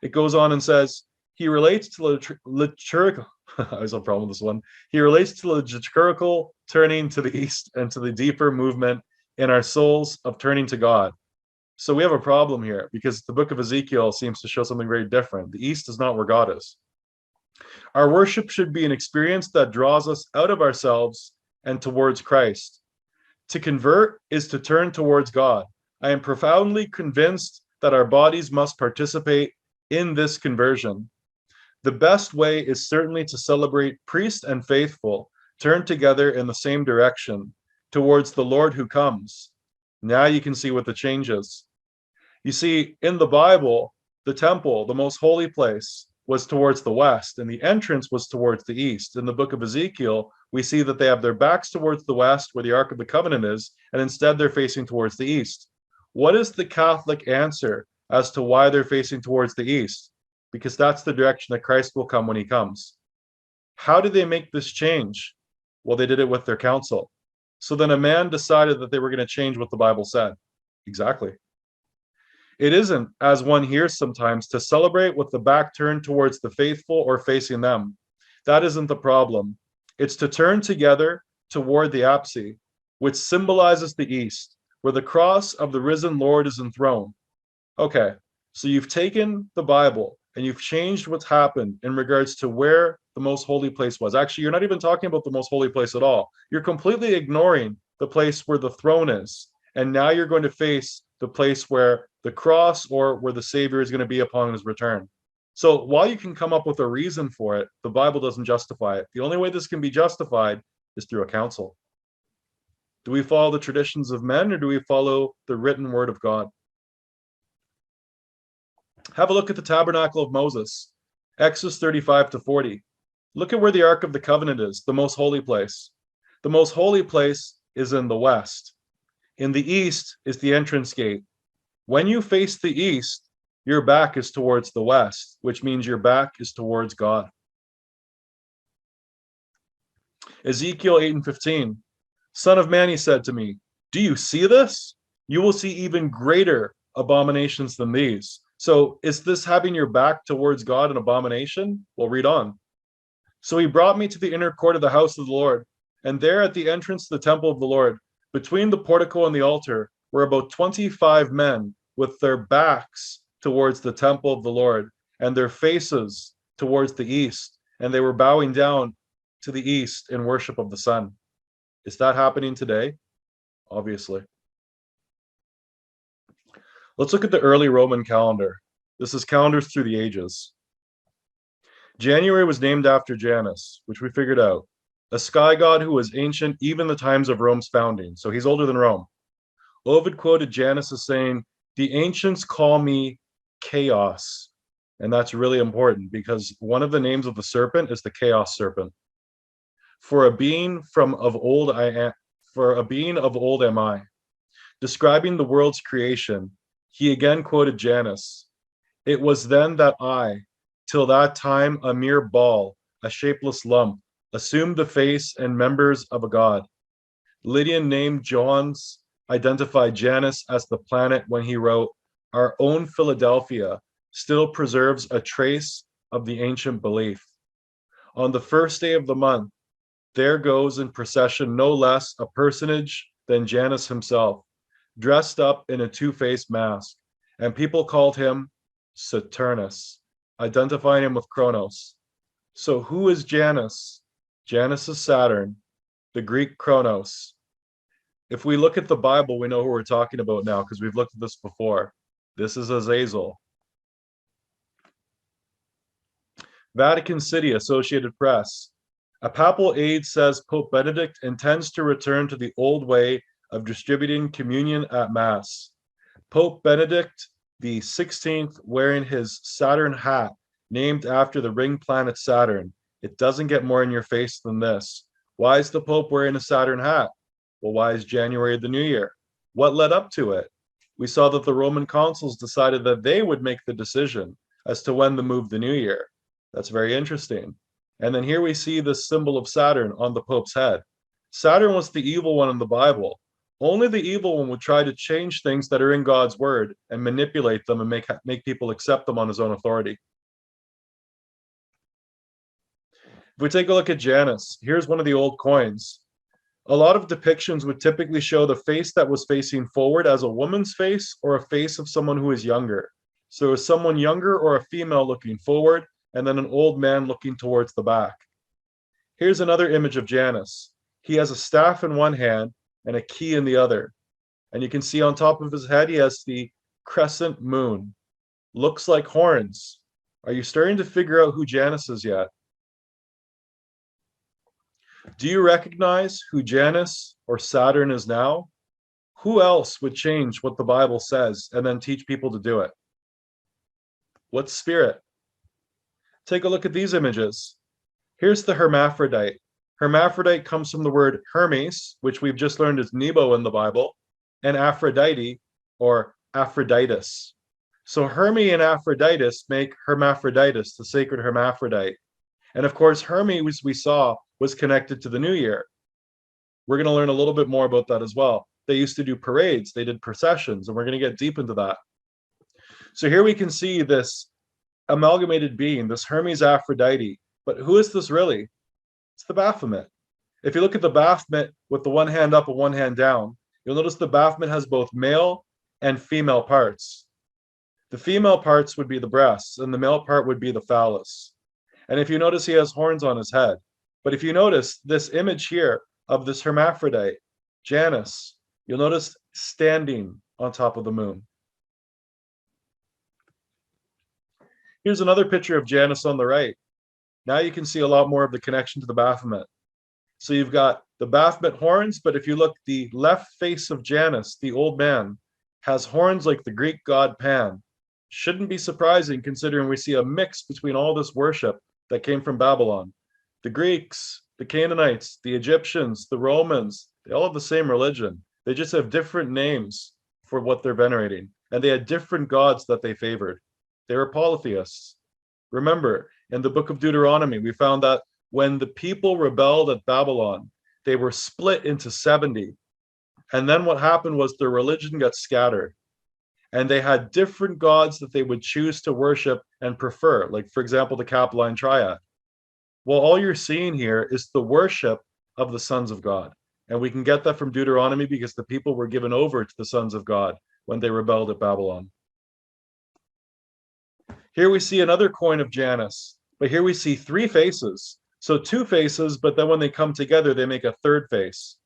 It goes on and says, he relates to liturgical, I was a problem with this one. He relates to liturgical turning to the east and to the deeper movement in our souls of turning to God. So we have a problem here because the book of Ezekiel seems to show something very different. The east is not where God is. Our worship should be an experience that draws us out of ourselves and towards Christ. To convert is to turn towards God. I am profoundly convinced that our bodies must participate in this conversion. The best way is certainly to celebrate priest and faithful, turn together in the same direction, towards the Lord who comes. Now you can see what the change is. You see, in the Bible, the temple, the most holy place, was towards the west, and the entrance was towards the east. In the book of Ezekiel, we see that they have their backs towards the west, where the Ark of the Covenant is, and instead they're facing towards the east. What is the Catholic answer as to why they're facing towards the east? Because that's the direction that Christ will come when he comes. How did they make this change? Well, they did it with their council. So then a man decided that they were going to change what the Bible said. Exactly. It isn't, as one hears sometimes, to celebrate with the back turned towards the faithful or facing them. That isn't the problem. It's to turn together toward the apse, which symbolizes the east, where the cross of the risen Lord is enthroned. Okay, so you've taken the Bible and you've changed what's happened in regards to where the most holy place was. Actually, you're not even talking about the most holy place at all. You're completely ignoring the place where the throne is. And now you're going to face the place where the cross or where the Savior is going to be upon his return. So while you can come up with a reason for it, the Bible doesn't justify it. The only way this can be justified is through a council. Do we follow the traditions of men, or do we follow the written word of God? Have a look at the tabernacle of Moses, Exodus 35 to 40. Look at where the Ark of the Covenant is, the most holy place. The most holy place is in the west. In the east is the entrance gate. When you face the east, your back is towards the west, which means your back is towards God. Ezekiel 8 and 15. Son of man, he said to me, do you see this? You will see even greater abominations than these. So is this having your back towards God an abomination? Well, read on. So he brought me to the inner court of the house of the Lord, and there at the entrance to the temple of the Lord, between the portico and the altar, were about 25 men with their backs towards the temple of the Lord and their faces towards the east, and they were bowing down to the east in worship of the sun. Is that happening today? Obviously. Let's look at the early Roman calendar. This is calendars through the ages. January was named after Janus, which we figured out, a sky god who was ancient even the times of Rome's founding. So he's older than Rome. Ovid quoted Janus as saying, the ancients call me chaos. And that's really important because one of the names of the serpent is the chaos serpent. For a being of old am I. Describing the world's creation, he again quoted Janus. It was then that I, till that time a mere ball, a shapeless lump, assumed the face and members of a god. Lydian named Johns identified Janus as the planet when he wrote, our own Philadelphia still preserves a trace of the ancient belief. On the first day of the month, There goes in procession no less a personage than Janus himself, dressed up in a two-faced mask, and people called him Saturnus, identifying him with Kronos. So who is Janus? Janus is Saturn, the Greek Kronos. If we look at the Bible, we know who we're talking about now because we've looked at this before. This is Azazel. Vatican City, Associated Press. A papal aide says Pope Benedict intends to return to the old way of distributing communion at Mass. Pope Benedict the 16th wearing his Saturn hat, named after the ring planet Saturn. It doesn't get more in your face than this. Why is the Pope wearing a Saturn hat? Well, why is January the New Year? What led up to it? We saw that the Roman consuls decided that they would make the decision as to when to move the New Year. That's very interesting. And then here we see the symbol of Saturn on the Pope's head. Saturn was the evil one in the Bible. Only the evil one would try to change things that are in God's word and manipulate them and make people accept them on his own authority. If we take a look at Janus, here's one of the old coins. A lot of depictions would typically show the face that was facing forward as a woman's face or a face of someone who is younger. So is someone younger or a female looking forward, and then an old man looking towards the back. Here's another image of Janus. He has a staff in one hand and a key in the other. And you can see on top of his head, he has the crescent moon. Looks like horns. Are you starting to figure out who Janus is yet? Do you recognize who Janus or Saturn is now? Who else would change what the Bible says and then teach people to do it? What spirit? Take a look at these images. Here's the hermaphrodite. Hermaphrodite comes from the word Hermes, which we've just learned is Nebo in the Bible, and Aphrodite or Aphroditus. So Hermes and Aphroditus make Hermaphroditus, the sacred hermaphrodite. And of course, Hermes, we saw, was connected to the New Year. We're going to learn a little bit more about that as well. They used to do parades, they did processions, and we're going to get deep into that. So here we can see this amalgamated being, this Hermes Aphrodite. But who is this really? It's the Baphomet. If you look at the Baphomet with the one hand up and one hand down, you'll notice the Baphomet has both male and female parts. The female parts would be the breasts, and the male part would be the phallus. And if you notice, he has horns on his head. But if you notice this image here of this hermaphrodite, Janus, you'll notice standing on top of the moon. Here's another picture of Janus on the right. Now you can see a lot more of the connection to the Baphomet. So you've got the Baphomet horns, but if you look, the left face of Janus, the old man, has horns like the Greek god Pan. Shouldn't be surprising considering we see a mix between all this worship that came from Babylon. The Greeks, the Canaanites, the Egyptians, the Romans, they all have the same religion. They just have different names for what they're venerating. And they had different gods that they favored. They were polytheists. Remember, in the book of Deuteronomy, we found that when the people rebelled at Babylon, they were split into 70. And then what happened was their religion got scattered. And they had different gods that they would choose to worship and prefer, like, for example, the Capelline triad. Well, all you're seeing here is the worship of the sons of God. And we can get that from Deuteronomy because the people were given over to the sons of God when they rebelled at Babylon. Here we see another coin of Janus, but here we see three faces. So two faces, but then when they come together, they make a third face.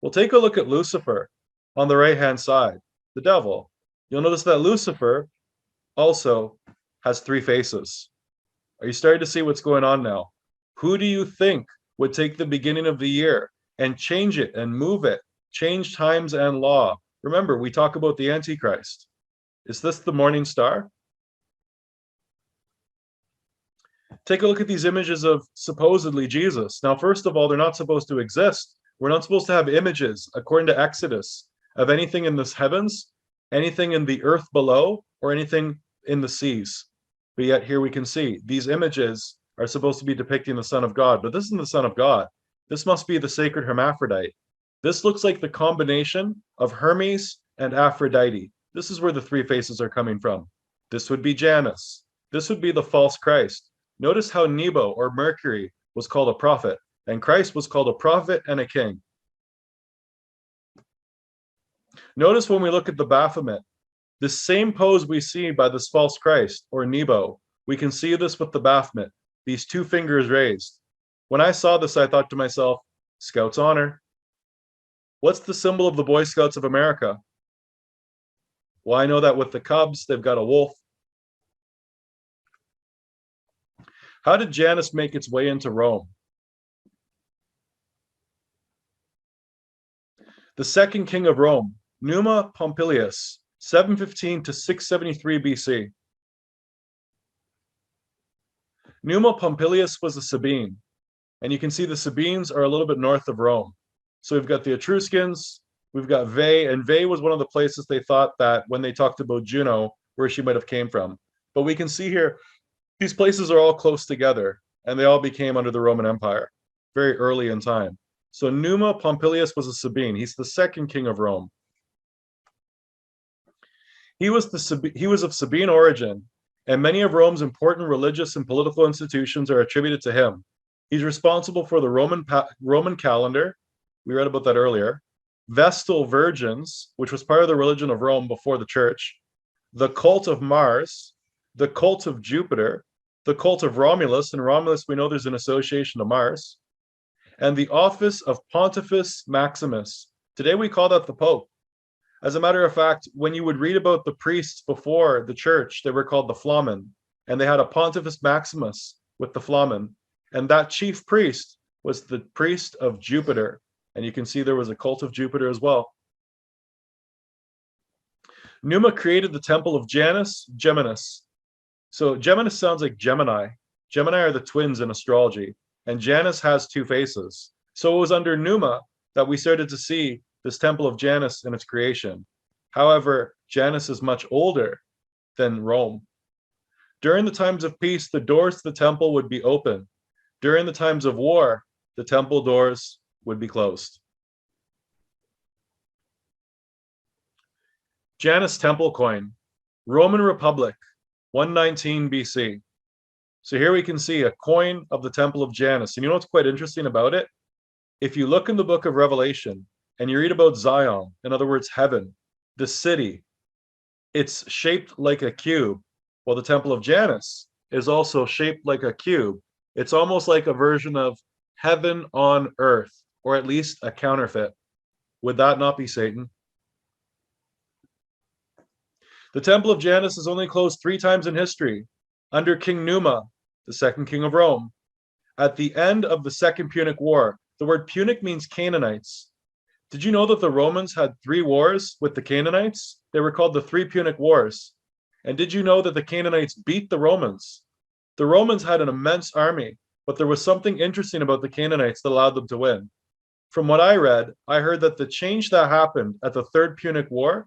We'll take a look at Lucifer on the right-hand side, the devil. You'll notice that Lucifer also has three faces. Are you starting to see what's going on now? Who do you think would take the beginning of the year and change it and move it, change times and law? Remember, we talk about the Antichrist. Is this the morning star? Take a look at these images of supposedly Jesus. Now, first of all, they're not supposed to exist. We're not supposed to have images, according to Exodus, of anything in the heavens, anything in the earth below, or anything in the seas. But yet here we can see these images are supposed to be depicting the Son of God, but this isn't the Son of God. This must be the sacred hermaphrodite. This looks like the combination of Hermes and Aphrodite. This is where the three faces are coming from. This would be Janus. This would be the false Christ. Notice how Nebo or Mercury was called a prophet. And Christ was called a prophet and a king. Notice when we look at the Baphomet, the same pose we see by this false Christ, or Nebo, we can see this with the Baphomet, these two fingers raised. When I saw this, I thought to myself, Scout's honor. What's the symbol of the Boy Scouts of America? Well, I know that with the Cubs, they've got a wolf. How did Janus make its way into Rome? The second king of Rome, Numa Pompilius, 715 to 673 BC. Numa Pompilius was a Sabine, and you can see the Sabines are a little bit north of Rome. So we've got the Etruscans, we've got Veii, and Veii was one of the places they thought that when they talked about Juno, where she might have came from. But we can see here, these places are all close together, and they all became under the Roman Empire very early in time. So Numa Pompilius was a Sabine. He's the second king of Rome. He was of Sabine origin, and many of Rome's important religious and political institutions are attributed to him. He's responsible for the Roman calendar. We read about that earlier. Vestal virgins, which was part of the religion of Rome before the church. The cult of Mars, the cult of Jupiter, the cult of Romulus, and Romulus, we know there's an association to Mars, and the office of Pontifex Maximus. Today we call that the Pope. As a matter of fact, when you would read about the priests before the church, they were called the Flamen, and they had a Pontifex Maximus with the Flamen, and that chief priest was the priest of Jupiter, and you can see there was a cult of Jupiter as well. Numa created the temple of Janus, Geminus. So Geminus sounds like Gemini. Gemini are the twins in astrology, and Janus has two faces. So it was under Numa that we started to see this temple of Janus in its creation. However, Janus is much older than Rome. During the times of peace, the doors to the temple would be open. During the times of war, the temple doors would be closed. Janus temple coin, Roman Republic, 119 BC. So here we can see a coin of the temple of Janus. And you know what's quite interesting about it? If you look in the book of Revelation and you read about Zion, in other words, heaven, the city, it's shaped like a cube. Well, the temple of Janus is also shaped like a cube. It's almost like a version of heaven on earth, or at least a counterfeit. Would that not be Satan? The temple of Janus is only closed 3 times in history, under King Numa, the second king of Rome. At the end of the Second Punic War, the word Punic means Canaanites. Did you know that the Romans had 3 wars with the Canaanites? They were called the 3 Punic Wars. And did you know that the Canaanites beat the Romans? The Romans had an immense army, but there was something interesting about the Canaanites that allowed them to win. From what I read, I heard that the change that happened at the Third Punic War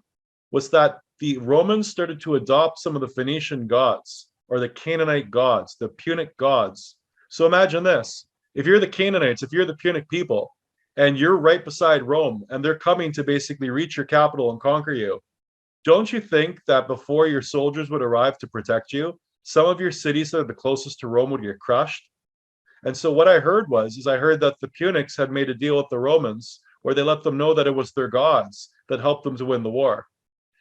was that the Romans started to adopt some of the Phoenician gods, or the Canaanite gods, the Punic gods. So imagine this. If you're the Canaanites, if you're the Punic people, and you're right beside Rome, and they're coming to basically reach your capital and conquer you, don't you think that before your soldiers would arrive to protect you, some of your cities that are the closest to Rome would get crushed? And so what I heard I heard that the Punics had made a deal with the Romans where they let them know that it was their gods that helped them to win the war.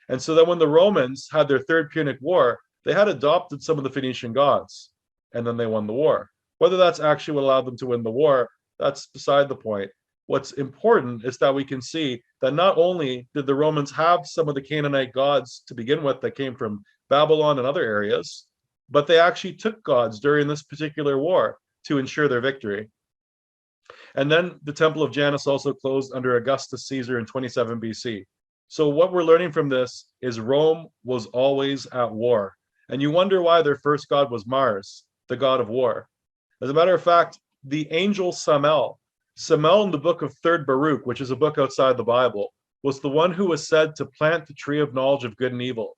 And so then when the Romans had their Third Punic War, they had adopted some of the Phoenician gods, and then they won the war. Whether that's actually what allowed them to win the war, that's beside the point. What's important is that we can see that not only did the Romans have some of the Canaanite gods to begin with that came from Babylon and other areas, but they actually took gods during this particular war to ensure their victory. And then the Temple of Janus also closed under Augustus Caesar in 27 BC. So what we're learning from this is Rome was always at war. And you wonder why their first god was Mars, the god of war. As a matter of fact, the angel Samael in the book of 3rd Baruch, which is a book outside the Bible, was the one who was said to plant the tree of knowledge of good and evil.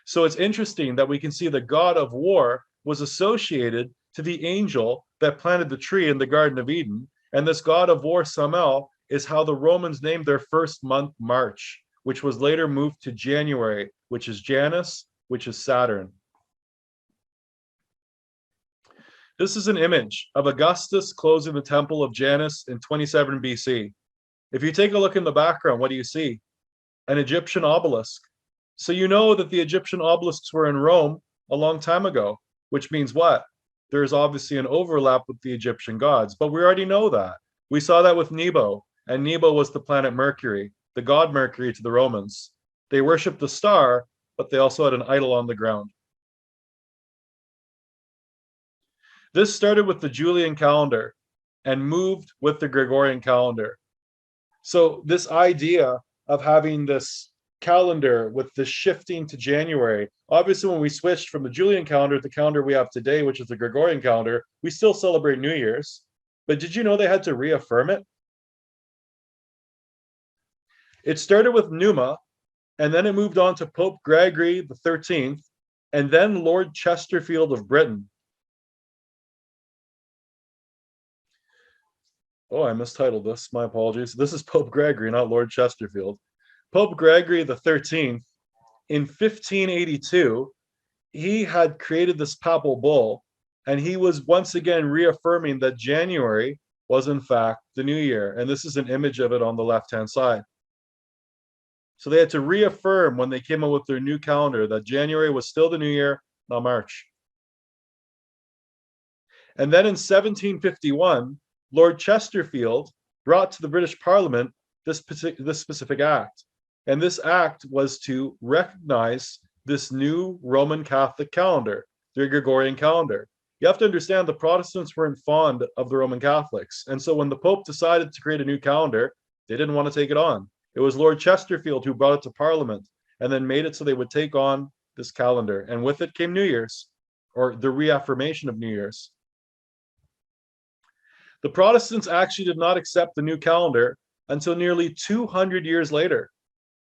So it's interesting that we can see the god of war was associated to the angel that planted the tree in the Garden of Eden. And this god of war, Samael, is how the Romans named their first month March, which was later moved to January, which is Janus, which is Saturn. This is an image of Augustus closing the temple of Janus in 27 BC. If you take a look in the background, what do you see? An Egyptian obelisk. So you know that the Egyptian obelisks were in Rome a long time ago, which means what? There's obviously an overlap with the Egyptian gods, but we already know that. We saw that with Nebo, and Nebo was the planet Mercury, the god Mercury to the Romans. They worshipped the star, but they also had an idol on the ground. This started with the Julian calendar and moved with the Gregorian calendar. So this idea of having this calendar with the shifting to January, obviously when we switched from the Julian calendar to the calendar we have today, which is the Gregorian calendar, we still celebrate New Year's. But did you know they had to reaffirm it? It started with Numa, and then it moved on to Pope Gregory the 13th, and then Lord Chesterfield of Britain. Oh, I mistitled this. My apologies. This is Pope Gregory, not Lord Chesterfield. Pope Gregory the 13th, in 1582, he had created this papal bull, and he was once again reaffirming that January was in fact the new year. And this is an image of it on the left-hand side. So they had to reaffirm when they came up with their new calendar that January was still the new year, not March. And then in 1751, Lord Chesterfield brought to the British Parliament this specific act. And this act was to recognize this new Roman Catholic calendar, the Gregorian calendar. You have to understand the Protestants weren't fond of the Roman Catholics. And so when the Pope decided to create a new calendar, they didn't want to take it on. It was Lord Chesterfield who brought it to Parliament and then made it so they would take on this calendar. And with it came New Year's, or the reaffirmation of New Year's. The Protestants actually did not accept the new calendar until nearly 200 years later.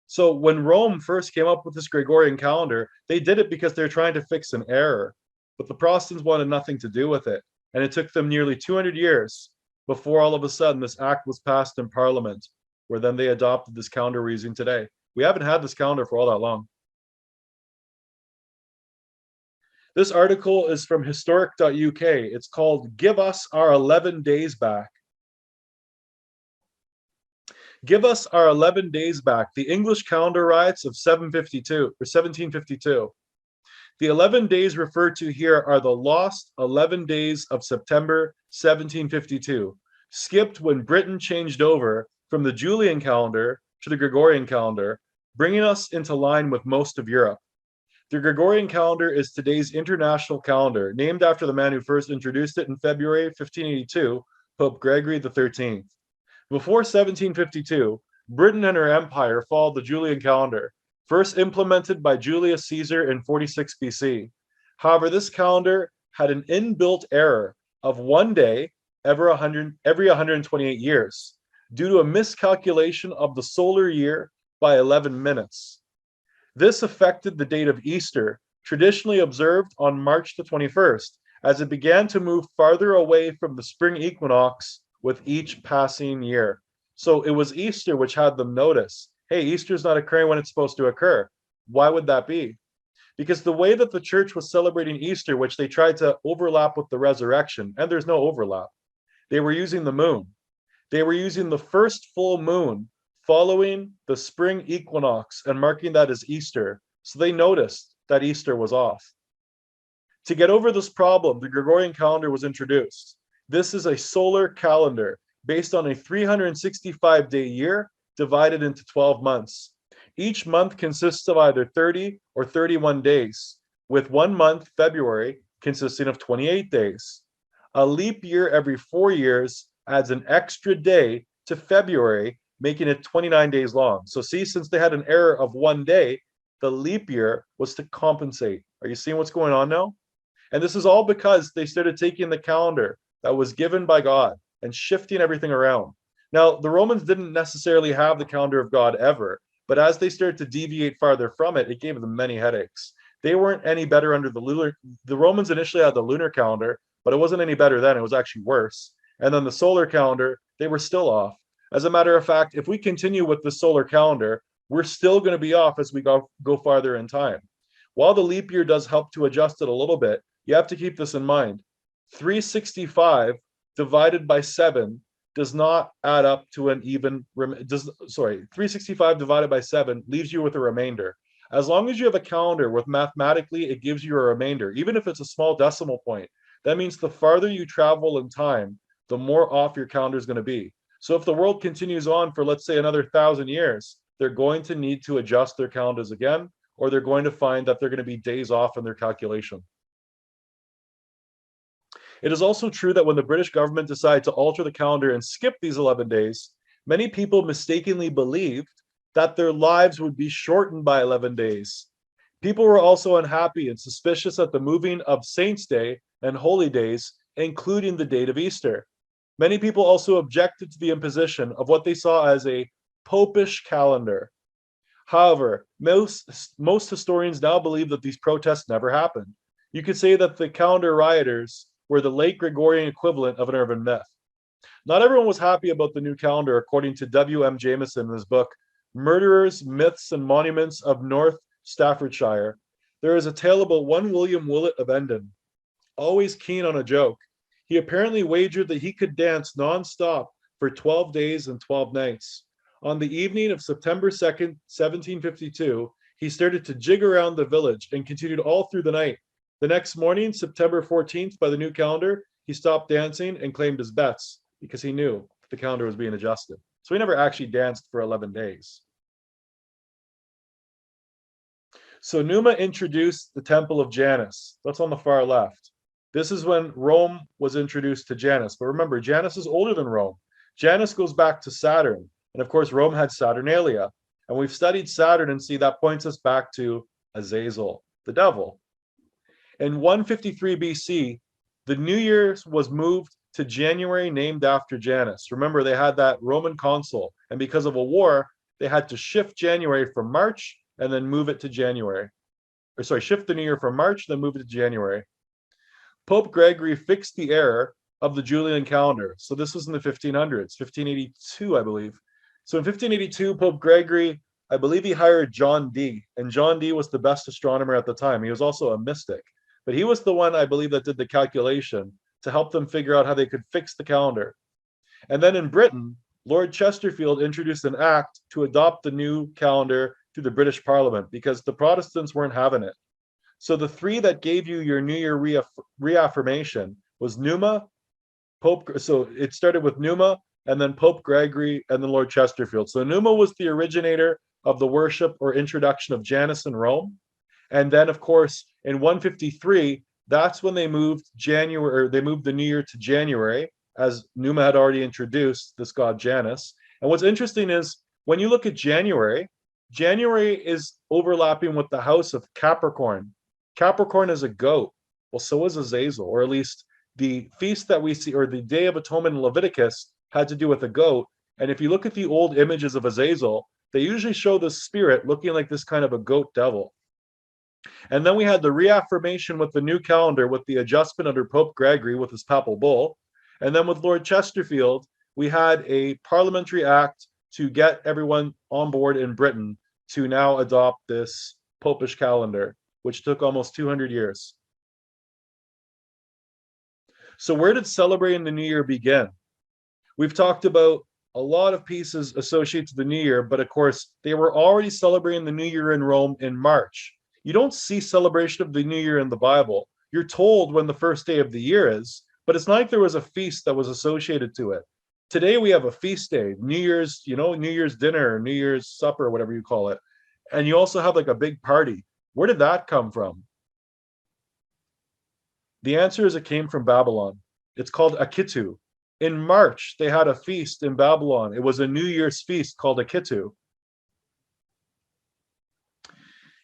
So when Rome first came up with this Gregorian calendar, they did it because they're trying to fix an error. But the Protestants wanted nothing to do with it. And it took them nearly 200 years before all of a sudden this act was passed in Parliament, where then they adopted this calendar we're using today. We haven't had this calendar for all that long. This article is from historic.uk. It's called Give Us Our 11 Days Back. Give us our 11 days back. The English calendar riots of 1752. The 11 days referred to here are the lost 11 days of September 1752, skipped when Britain changed over from the Julian calendar to the Gregorian calendar, bringing us into line with most of Europe. The Gregorian calendar is today's international calendar, named after the man who first introduced it in February 1582, Pope Gregory the 13th. Before 1752, Britain and her empire followed the Julian calendar, first implemented by Julius Caesar in 46 BC. However, this calendar had an inbuilt error of 1 day every 128 years, due to a miscalculation of the solar year by 11 minutes. This affected the date of Easter, traditionally observed on March the 21st, as it began to move farther away from the spring equinox with each passing year. So it was Easter which had them notice, hey, Easter's not occurring when it's supposed to occur. Why would that be? Because the way that the church was celebrating Easter, which they tried to overlap with the resurrection, and there's no overlap, they were using the moon. They were using the first full moon following the spring equinox and marking that as Easter. So they noticed that Easter was off. To get over this problem, the Gregorian calendar was introduced. This is a solar calendar based on a 365-day year divided into 12 months. Each month consists of either 30 or 31 days, with 1 month, February, consisting of 28 days. A leap year every 4 years adds an extra day to February, making it 29 days long. So see, since they had an error of 1 day, the leap year was to compensate. Are you seeing what's going on now? And this is all because they started taking the calendar that was given by God and shifting everything around. Now, the Romans didn't necessarily have the calendar of God ever, but as they started to deviate farther from it, it gave them many headaches. They weren't any better under the Romans initially had the lunar calendar, but it wasn't any better then. It was actually worse. And then the solar calendar, they were still off. As a matter of fact, if we continue with the solar calendar, we're still going to be off as we go farther in time. While the leap year does help to adjust it a little bit, you have to keep this in mind. 365 divided by 7 does not add up to an even, 365 divided by 7 leaves you with a remainder. As long as you have a calendar with mathematically, it gives you a remainder, even if it's a small decimal point. That means the farther you travel in time, the more off your calendar is going to be. So if the world continues on for, let's say, another 1,000 years, they're going to need to adjust their calendars again, or they're going to find that they're going to be days off in their calculation. It is also true that when the British government decided to alter the calendar and skip these 11 days, many people mistakenly believed that their lives would be shortened by 11 days. People were also unhappy and suspicious at the moving of Saints' Day and holy days, including the date of Easter. Many people also objected to the imposition of what they saw as a popish calendar. However, most historians now believe that these protests never happened. You could say that the calendar rioters were the late Gregorian equivalent of an urban myth. Not everyone was happy about the new calendar, according to W.M. Jameson in his book, Murderers, Myths, and Monuments of North Staffordshire. There is a tale about one William Willett of Endon, always keen on a joke. He apparently wagered that he could dance non-stop for 12 days and 12 nights. On the evening of September 2nd, 1752, he started to jig around the village and continued all through the night. The next morning, September 14th, by the new calendar, he stopped dancing and claimed his bets because he knew the calendar was being adjusted. So he never actually danced for 11 days. So Numa introduced the Temple of Janus. That's on the far left. This is when Rome was introduced to Janus. But remember, Janus is older than Rome. Janus goes back to Saturn. And of course, Rome had Saturnalia. And we've studied Saturn and see that points us back to Azazel, the devil. In 153 BC, the New Year was moved to January, named after Janus. Remember, they had that Roman consul. And because of a war, they had to shift January from March and then move it to January. Shift the New Year from March, then move it to January. Pope Gregory fixed the error of the Julian calendar. So this was in the 1500s, 1582, I believe. So in 1582, Pope Gregory, I believe he hired John Dee, and John Dee was the best astronomer at the time. He was also a mystic, but he was the one, I believe, that did the calculation to help them figure out how they could fix the calendar. And then in Britain, Lord Chesterfield introduced an act to adopt the new calendar to the British Parliament because the Protestants weren't having it. So the three that gave you your New Year reaffirmation was Numa, so it started with Numa, and then Pope Gregory, and then Lord Chesterfield. So Numa was the originator of the worship or introduction of Janus in Rome. And then, of course, in 153, that's when they moved the New Year to January, as Numa had already introduced this god Janus. And what's interesting is when you look at January, January is overlapping with the house of Capricorn. Capricorn is a goat. Well, so is Azazel, or at least the feast that we see, or the Day of Atonement in Leviticus, had to do with a goat. And if you look at the old images of Azazel, they usually show the spirit looking like this kind of a goat devil. And then we had the reaffirmation with the new calendar, with the adjustment under Pope Gregory with his papal bull. And then with Lord Chesterfield, we had a parliamentary act to get everyone on board in Britain to now adopt this popish calendar, which took almost 200 years. So where did celebrating the New Year begin? We've talked about a lot of pieces associated to the New Year, but of course, they were already celebrating the New Year in Rome in March. You don't see celebration of the New Year in the Bible. You're told when the first day of the year is, but it's not like there was a feast that was associated to it. Today we have a feast day, New Year's, New Year's dinner, New Year's supper, whatever you call it. And you also have like a big party. Where did that come from? The answer is it came from Babylon. It's called Akitu. In March, they had a feast in Babylon. It was a New Year's feast called Akitu.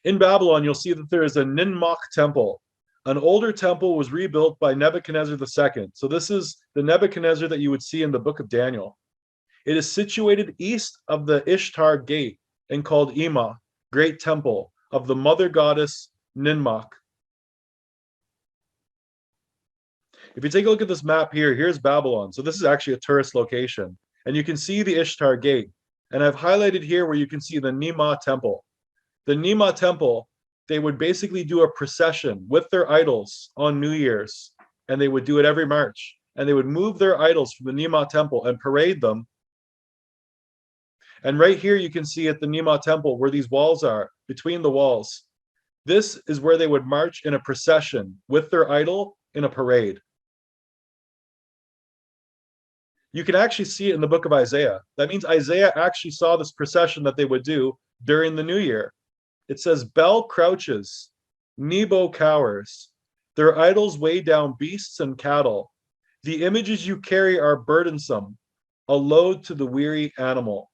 In Babylon, you'll see that there is a Ninmach temple. An older temple was rebuilt by Nebuchadnezzar II. So this is the Nebuchadnezzar that you would see in the book of Daniel. It is situated east of the Ishtar Gate and called Ima, Great Temple, of the mother goddess Ninmach. If you take a look at this map here, here's Babylon. So this is actually a tourist location. And you can see the Ishtar Gate. And I've highlighted here where you can see the Nima Temple. The Nima Temple, they would basically do a procession with their idols on New Year's. and they would do it every March. And they would move their idols from the Nema temple and parade them. And right here you can see at the Nema temple where these walls are, between the walls. This is where they would march in a procession with their idol in a parade. You can actually see it in the book of Isaiah. That means Isaiah actually saw this procession that they would do during the new year. It says, Bel crouches, Nebo cowers. Their idols weigh down beasts and cattle. The images you carry are burdensome, a load to the weary animal.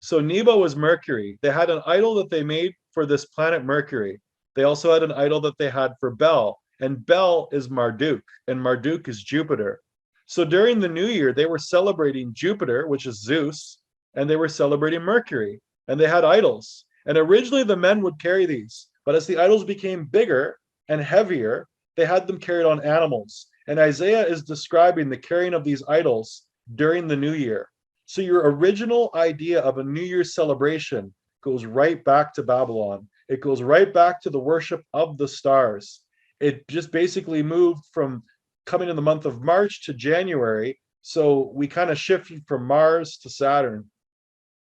So Nebo was Mercury. They had an idol that they made for this planet Mercury. They also had an idol that they had for Bel, and Bel is Marduk, and Marduk is Jupiter. So during the new year, they were celebrating Jupiter, which is Zeus, and they were celebrating Mercury, and they had idols. And originally the men would carry these, but as the idols became bigger and heavier, they had them carried on animals. And Isaiah is describing the carrying of these idols during the new year. So your original idea of a New Year's celebration goes right back to Babylon. It goes right back to the worship of the stars. It just basically moved from coming in the month of March to January. So we kind of shifted from Mars to Saturn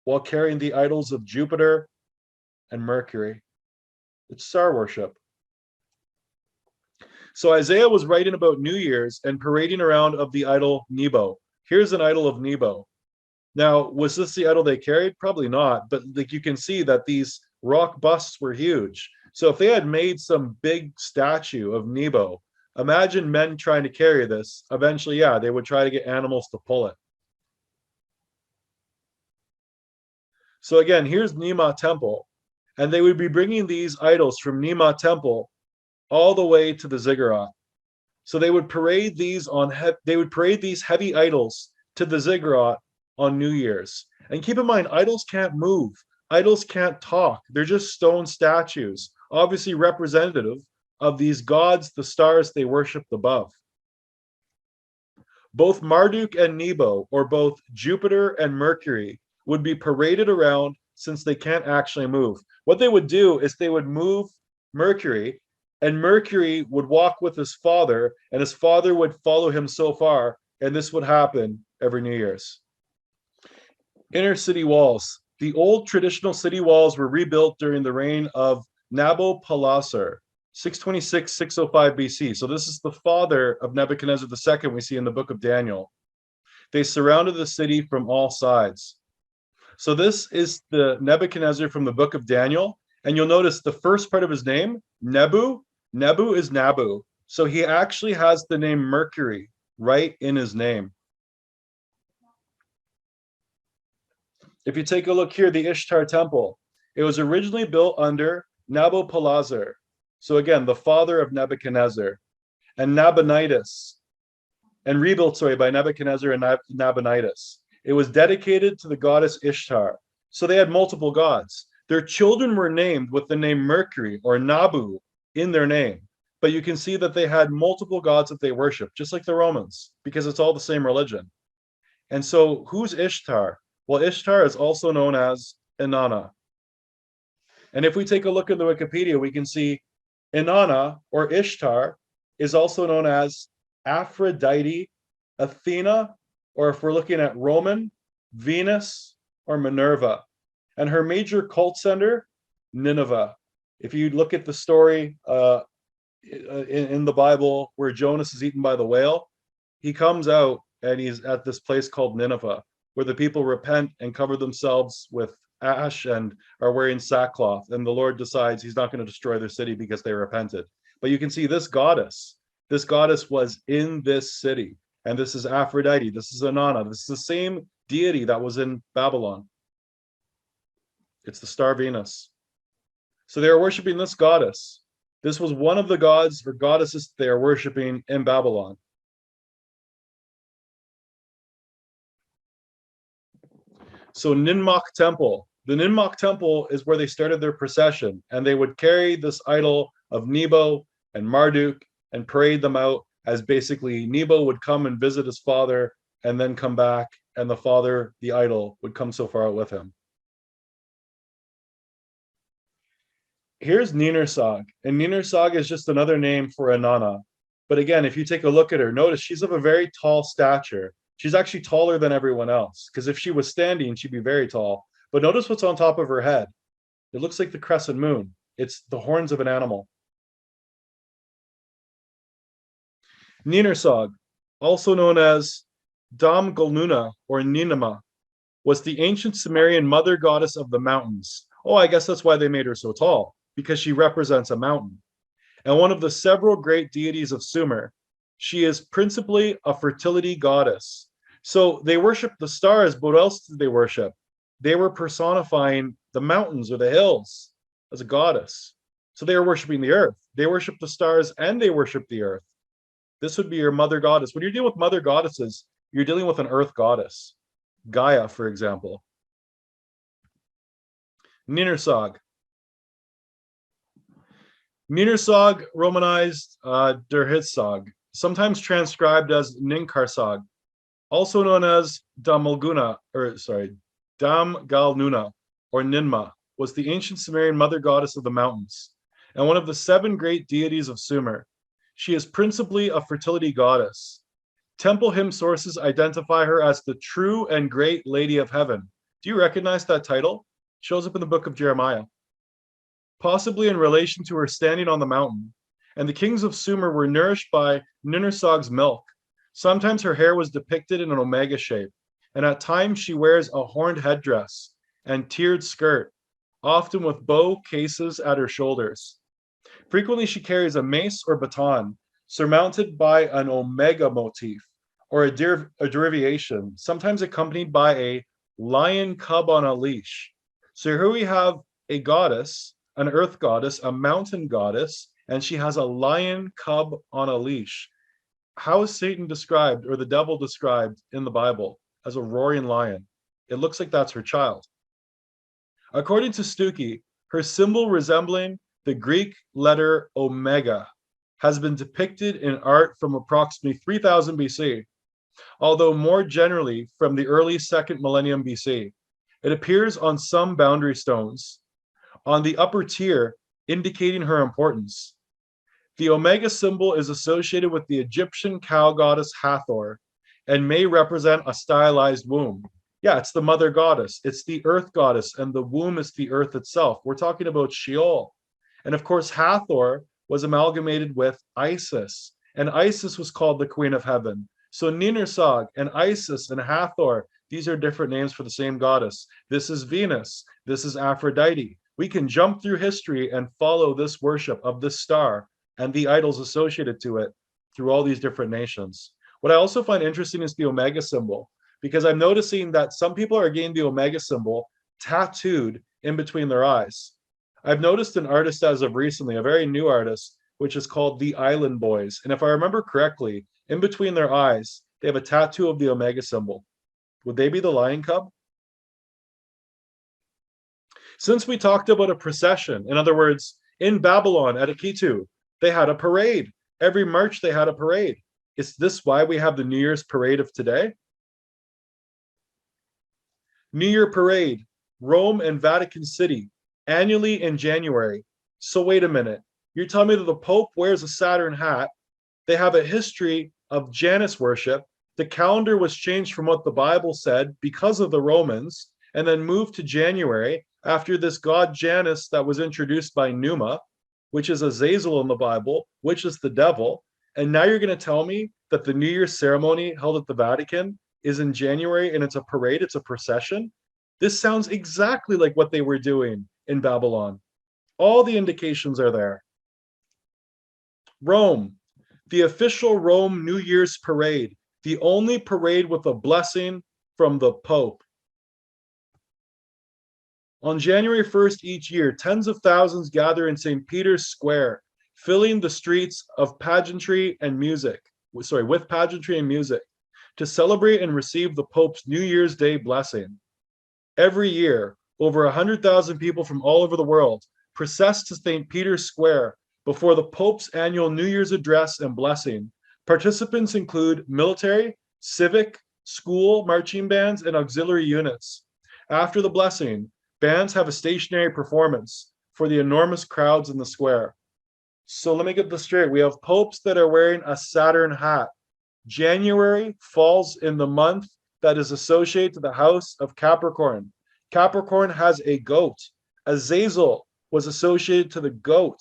while carrying the idols of Jupiter and Mercury. It's star worship. So Isaiah was writing about New Year's and parading around of the idol Nebo. Here's an idol of Nebo. Now, was this the idol they carried? Probably not, but like you can see that these rock busts were huge. So if they had made some big statue of Nebo, imagine men trying to carry this. Eventually, yeah, they would try to get animals to pull it. So again, here's Nema Temple, and they would be bringing these idols from Nema Temple all the way to the ziggurat. So they would parade these heavy idols to the ziggurat on New Year's. And keep in mind, idols can't move. Idols can't talk. They're just stone statues, obviously representative of these gods, the stars they worshipped above. Both Marduk and Nebo, or both Jupiter and Mercury, would be paraded around since they can't actually move. What they would do is they would move Mercury, and Mercury would walk with his father, and his father would follow him so far, and this would happen every New Year's. Inner city walls. The old traditional city walls were rebuilt during the reign of Nabopolassar, 626-605 BC. So this is the father of Nebuchadnezzar II we see in the book of Daniel. They surrounded the city from all sides. So this is the Nebuchadnezzar from the book of Daniel. And you'll notice the first part of his name, Nebu. Nebu is Nabu. So he actually has the name Mercury right in his name. If you take a look here, the Ishtar temple, it was originally built under Nabopolassar. So again, the father of Nebuchadnezzar, and Nabonidus, and rebuilt, by Nebuchadnezzar and Nabonidus. It was dedicated to the goddess Ishtar. So they had multiple gods. Their children were named with the name Mercury or Nabu in their name. But you can see that they had multiple gods that they worshiped, just like the Romans, because it's all the same religion. And so who's Ishtar? Well, Ishtar is also known as Inanna. And if we take a look in the Wikipedia, we can see Inanna or Ishtar is also known as Aphrodite, Athena, or if we're looking at Roman, Venus, or Minerva. And her major cult center, Nineveh. If you look at the story in the Bible where Jonas is eaten by the whale, he comes out and he's at this place called Nineveh, where the people repent and cover themselves with ash and are wearing sackcloth. And the Lord decides he's not going to destroy their city because they repented. But you can see this goddess was in this city. And this is Aphrodite. This is Inanna. This is the same deity that was in Babylon. It's the star Venus. So they are worshiping this goddess. This was one of the gods or goddesses they are worshiping in Babylon. So Ninmok Temple. The Ninmok Temple is where they started their procession, and they would carry this idol of Nebo and Marduk and parade them out as basically Nebo would come and visit his father and then come back, and the father, the idol, would come so far out with him. Here's Ninersag, and Ninersag is just another name for Inanna. But again, if you take a look at her, notice she's of a very tall stature. She's actually taller than everyone else, because if she was standing, she'd be very tall. But notice what's on top of her head. It looks like the crescent moon. It's the horns of an animal. Ninersag, also known as Damgalnuna or Ninema, was the ancient Sumerian mother goddess of the mountains. Oh, I guess that's why they made her so tall, because she represents a mountain. And one of the several great deities of Sumer. She is principally a fertility goddess. So they worship the stars, but what else did they worship? They were personifying the mountains or the hills as a goddess. So they were worshiping the earth. They worship the stars and they worship the earth. This would be your mother goddess. When you're dealing with mother goddesses, you're dealing with an earth goddess. Gaia, for example. Ninersag. Ninersag, Romanized Derhitsag, sometimes transcribed as Ninkarsag, also known as Damgalnuna or Ninma, was the ancient Sumerian mother goddess of the mountains and one of the 7 great deities of Sumer. She is principally a fertility goddess. Temple hymn sources identify her as the true and great Lady of Heaven. Do you recognize that title? It shows up in the book of Jeremiah. Possibly in relation to her standing on the mountain. And the kings of Sumer were nourished by Ninersag's milk. Sometimes her hair was depicted in an omega shape, and at times she wears a horned headdress and tiered skirt, often with bow cases at her shoulders. Frequently she carries a mace or baton, surmounted by an omega motif, or a derivation, sometimes accompanied by a lion cub on a leash. So here we have a goddess, an earth goddess, a mountain goddess, and she has a lion cub on a leash. How is Satan described, or the devil described in the Bible? As a roaring lion. It looks like that's her child. According to Stuckey, her symbol resembling the Greek letter omega has been depicted in art from approximately 3000 BC, although more generally from the early 2nd millennium BC. It appears on some boundary stones, on the upper tier, indicating her importance. The omega symbol is associated with the Egyptian cow goddess Hathor and may represent a stylized womb. Yeah, it's the mother goddess. It's the earth goddess, and the womb is the earth itself. We're talking about Sheol. And of course, Hathor was amalgamated with Isis, and Isis was called the Queen of Heaven. So Ninersag and Isis and Hathor, these are different names for the same goddess. This is Venus. This is Aphrodite. We can jump through history and follow this worship of this star and the idols associated to it through all these different nations. What I also find interesting is the omega symbol, because I'm noticing that some people are getting the omega symbol tattooed in between their eyes. I've noticed an artist as of recently, a very new artist, which is called the Island Boys. And if I remember correctly, in between their eyes, they have a tattoo of the omega symbol. Would they be the lion cub? Since we talked about a procession, in other words, in Babylon at Akitu, they had a parade. Every March they had a parade. Is this why we have the New Year's parade of today? New Year parade, Rome and Vatican City, annually in January. So wait a minute. You're telling me that the Pope wears a Saturn hat. They have a history of Janus worship. The calendar was changed from what the Bible said because of the Romans, and then moved to January after this God Janus that was introduced by Numa, which is Azazel in the Bible, which is the devil. And now you're going to tell me that the New Year's ceremony held at the Vatican is in January and it's a parade, it's a procession? This sounds exactly like what they were doing in Babylon. All the indications are there. Rome, the official Rome New Year's parade, the only parade with a blessing from the Pope. On January 1st each year, tens of thousands gather in St. Peter's Square, filling the streets of pageantry and music, with pageantry and music, to celebrate and receive the Pope's New Year's Day blessing. Every year, over 100,000 people from all over the world process to St. Peter's Square before the Pope's annual New Year's address and blessing. Participants include military, civic, school, marching bands, and auxiliary units. After the blessing, bands have a stationary performance for the enormous crowds in the square. So let me get this straight. We have popes that are wearing a Saturn hat. January falls in the month that is associated to the house of Capricorn. Capricorn has a goat. Azazel was associated to the goat.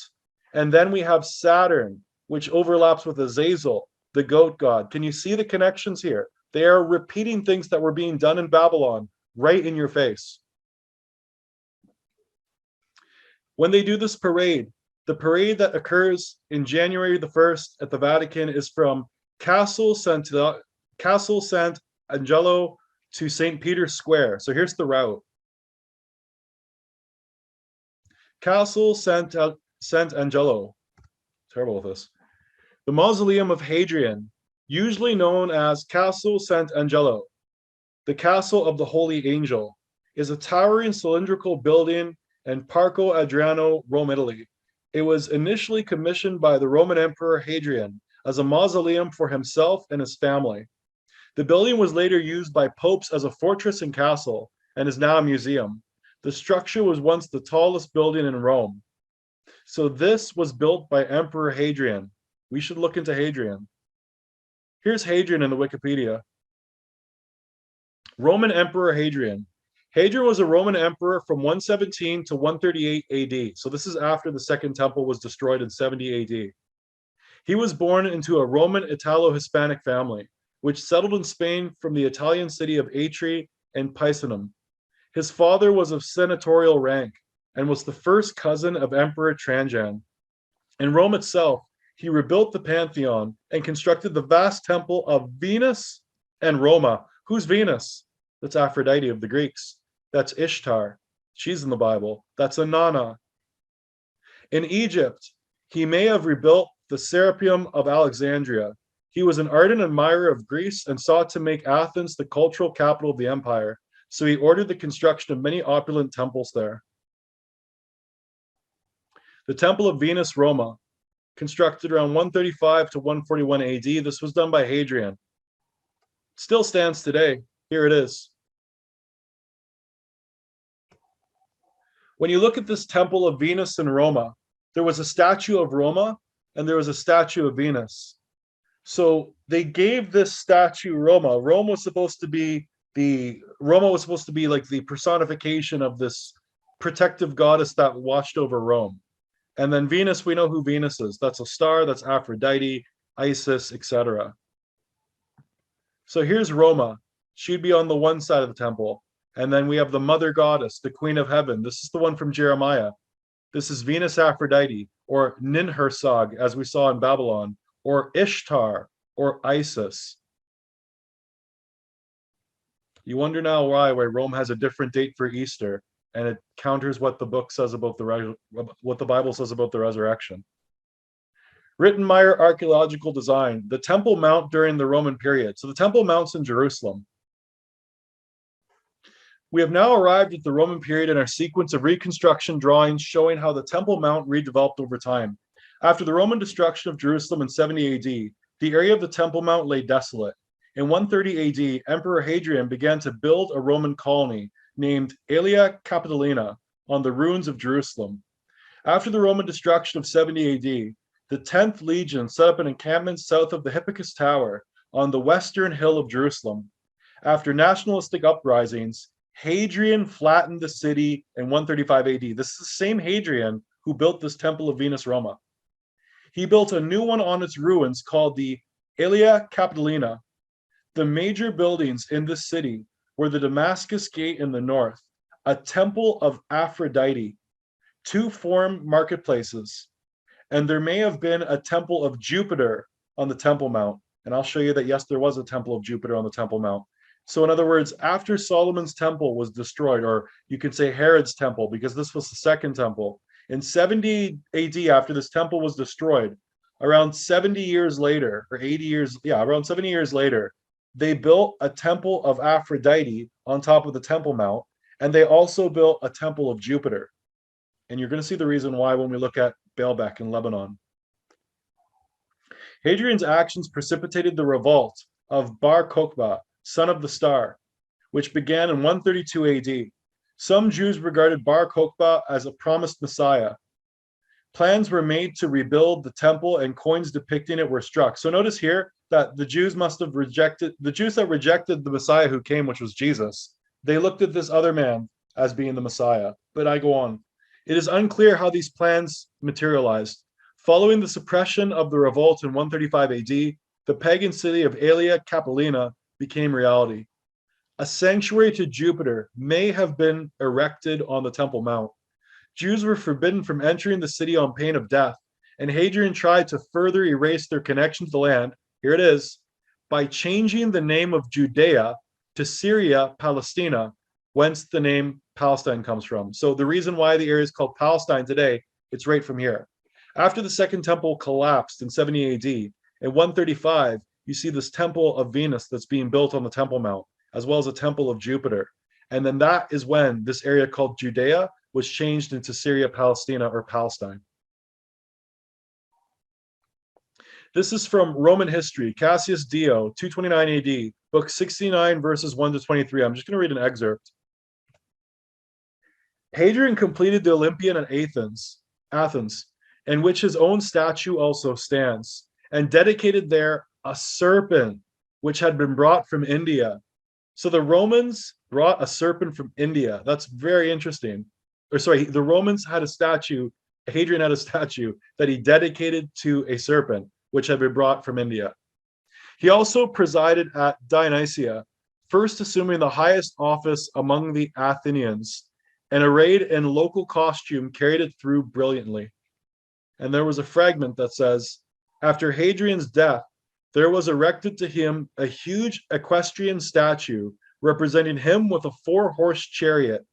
And then we have Saturn, which overlaps with Azazel, the goat god. Can you see the connections here? They are repeating things that were being done in Babylon right in your face. When they do this parade, the parade that occurs in January the 1st at the Vatican is from Castle Sant'Angelo to St. Peter's Square. So here's the route. Castle Sant'Angelo. Terrible with this. The mausoleum of Hadrian, usually known as Castle Sant'Angelo, the Castle of the Holy Angel, is a towering cylindrical building in Parco Adriano, Rome, Italy. It was initially commissioned by the Roman Emperor Hadrian as a mausoleum for himself and his family. The building was later used by popes as a fortress and castle and is now a museum. The structure was once the tallest building in Rome. So this was built by Emperor Hadrian. We should look into Hadrian. Here's Hadrian in the Wikipedia. Roman Emperor Hadrian. Hadrian was a Roman emperor from 117 to 138 AD. So this is after the Second Temple was destroyed in 70 AD. He was born into a Roman Italo-Hispanic family, which settled in Spain from the Italian city of Atri and Picenum. His father was of senatorial rank and was the first cousin of Emperor Trajan. In Rome itself, he rebuilt the Pantheon and constructed the vast temple of Venus and Roma. Who's Venus? That's Aphrodite of the Greeks. That's Ishtar. She's in the Bible. That's Inanna. In Egypt, he may have rebuilt the Serapeum of Alexandria. He was an ardent admirer of Greece and sought to make Athens the cultural capital of the empire, so he ordered the construction of many opulent temples there. The Temple of Venus Roma, constructed around 135 to 141 AD. This was done by Hadrian. Still stands today. Here it is. When you look at this Temple of Venus in Roma, there was a statue of Roma and there was a statue of Venus. So they gave this statue Roma. Roma was supposed to be like the personification of this protective goddess that watched over Rome. And then Venus, we know who Venus is. That's a star, that's Aphrodite, Isis, etc. So here's Roma. She'd be on the one side of the temple. And then we have the mother goddess, the queen of heaven. This is the one from Jeremiah. This is Venus Aphrodite, or Ninhursag, as we saw in Babylon, or Ishtar, or Isis. You wonder now why Rome has a different date for Easter, and it counters what the book says about what the Bible says about the resurrection. Rittenmeyer archaeological design, the Temple Mount during the Roman period. So the Temple Mount's in Jerusalem. We have now arrived at the Roman period in our sequence of reconstruction drawings showing how the Temple Mount redeveloped over time. After the Roman destruction of Jerusalem in 70 AD, the area of the Temple Mount lay desolate. In 130 AD, Emperor Hadrian began to build a Roman colony named Aelia Capitolina on the ruins of Jerusalem. After the Roman destruction of 70 AD, the 10th Legion set up an encampment south of the Hippicus Tower on the western hill of Jerusalem. After nationalistic uprisings, Hadrian flattened the city in 135 AD. This is the same Hadrian who built this Temple of Venus Roma. He built a new one on its ruins called the Aelia Capitolina. The major buildings in this city were the Damascus Gate in the north, a temple of Aphrodite, 2 foreign marketplaces, and there may have been a temple of Jupiter on the Temple Mount. And I'll show you that, yes, there was a temple of Jupiter on the Temple Mount. So in other words, after Solomon's temple was destroyed, or you could say Herod's temple, because this was the second temple, in 70 AD, after this temple was destroyed, around 70 years later, or 80 years, around 70 years later, they built a temple of Aphrodite on top of the Temple Mount, and they also built a temple of Jupiter. And you're going to see the reason why when we look at Baalbek in Lebanon. Hadrian's actions precipitated the revolt of Bar Kokhba, son of the star, which began in 132 AD. Some Jews regarded Bar Kokhba as a promised Messiah. Plans were made to rebuild the temple and coins depicting it were struck. So notice here that the Jews that rejected the Messiah who came, which was Jesus, they looked at this other man as being the Messiah. But I go on. It is unclear how these plans materialized. Following the suppression of the revolt in 135 AD, the pagan city of Aelia Capitolina became reality. A sanctuary to Jupiter may have been erected on the Temple Mount. Jews were forbidden from entering the city on pain of death, and Hadrian tried to further erase their connection to the land, here it is, by changing the name of Judea to Syria Palestina, whence the name Palestine comes from. So the reason why the area is called Palestine today, it's right from here. After the Second Temple collapsed in 70 AD, in 135, you see this temple of Venus that's being built on the Temple Mount, as well as a temple of Jupiter. And then that is when this area called Judea was changed into Syria, Palestina, or Palestine. This is from Roman history, Cassius Dio, 229 AD, book 69, verses 1 to 23. I'm just going to read an excerpt. Hadrian completed the Olympian at Athens, in which his own statue also stands, and dedicated there a serpent which had been brought from India. So the Romans brought a serpent from India. That's very interesting. The Romans had a statue, Hadrian had a statue that he dedicated to a serpent, which had been brought from India. He also presided at Dionysia, first assuming the highest office among the Athenians, and arrayed in local costume carried it through brilliantly. And there was a fragment that says, after Hadrian's death, there was erected to him a huge equestrian statue representing him with a 4-horse chariot.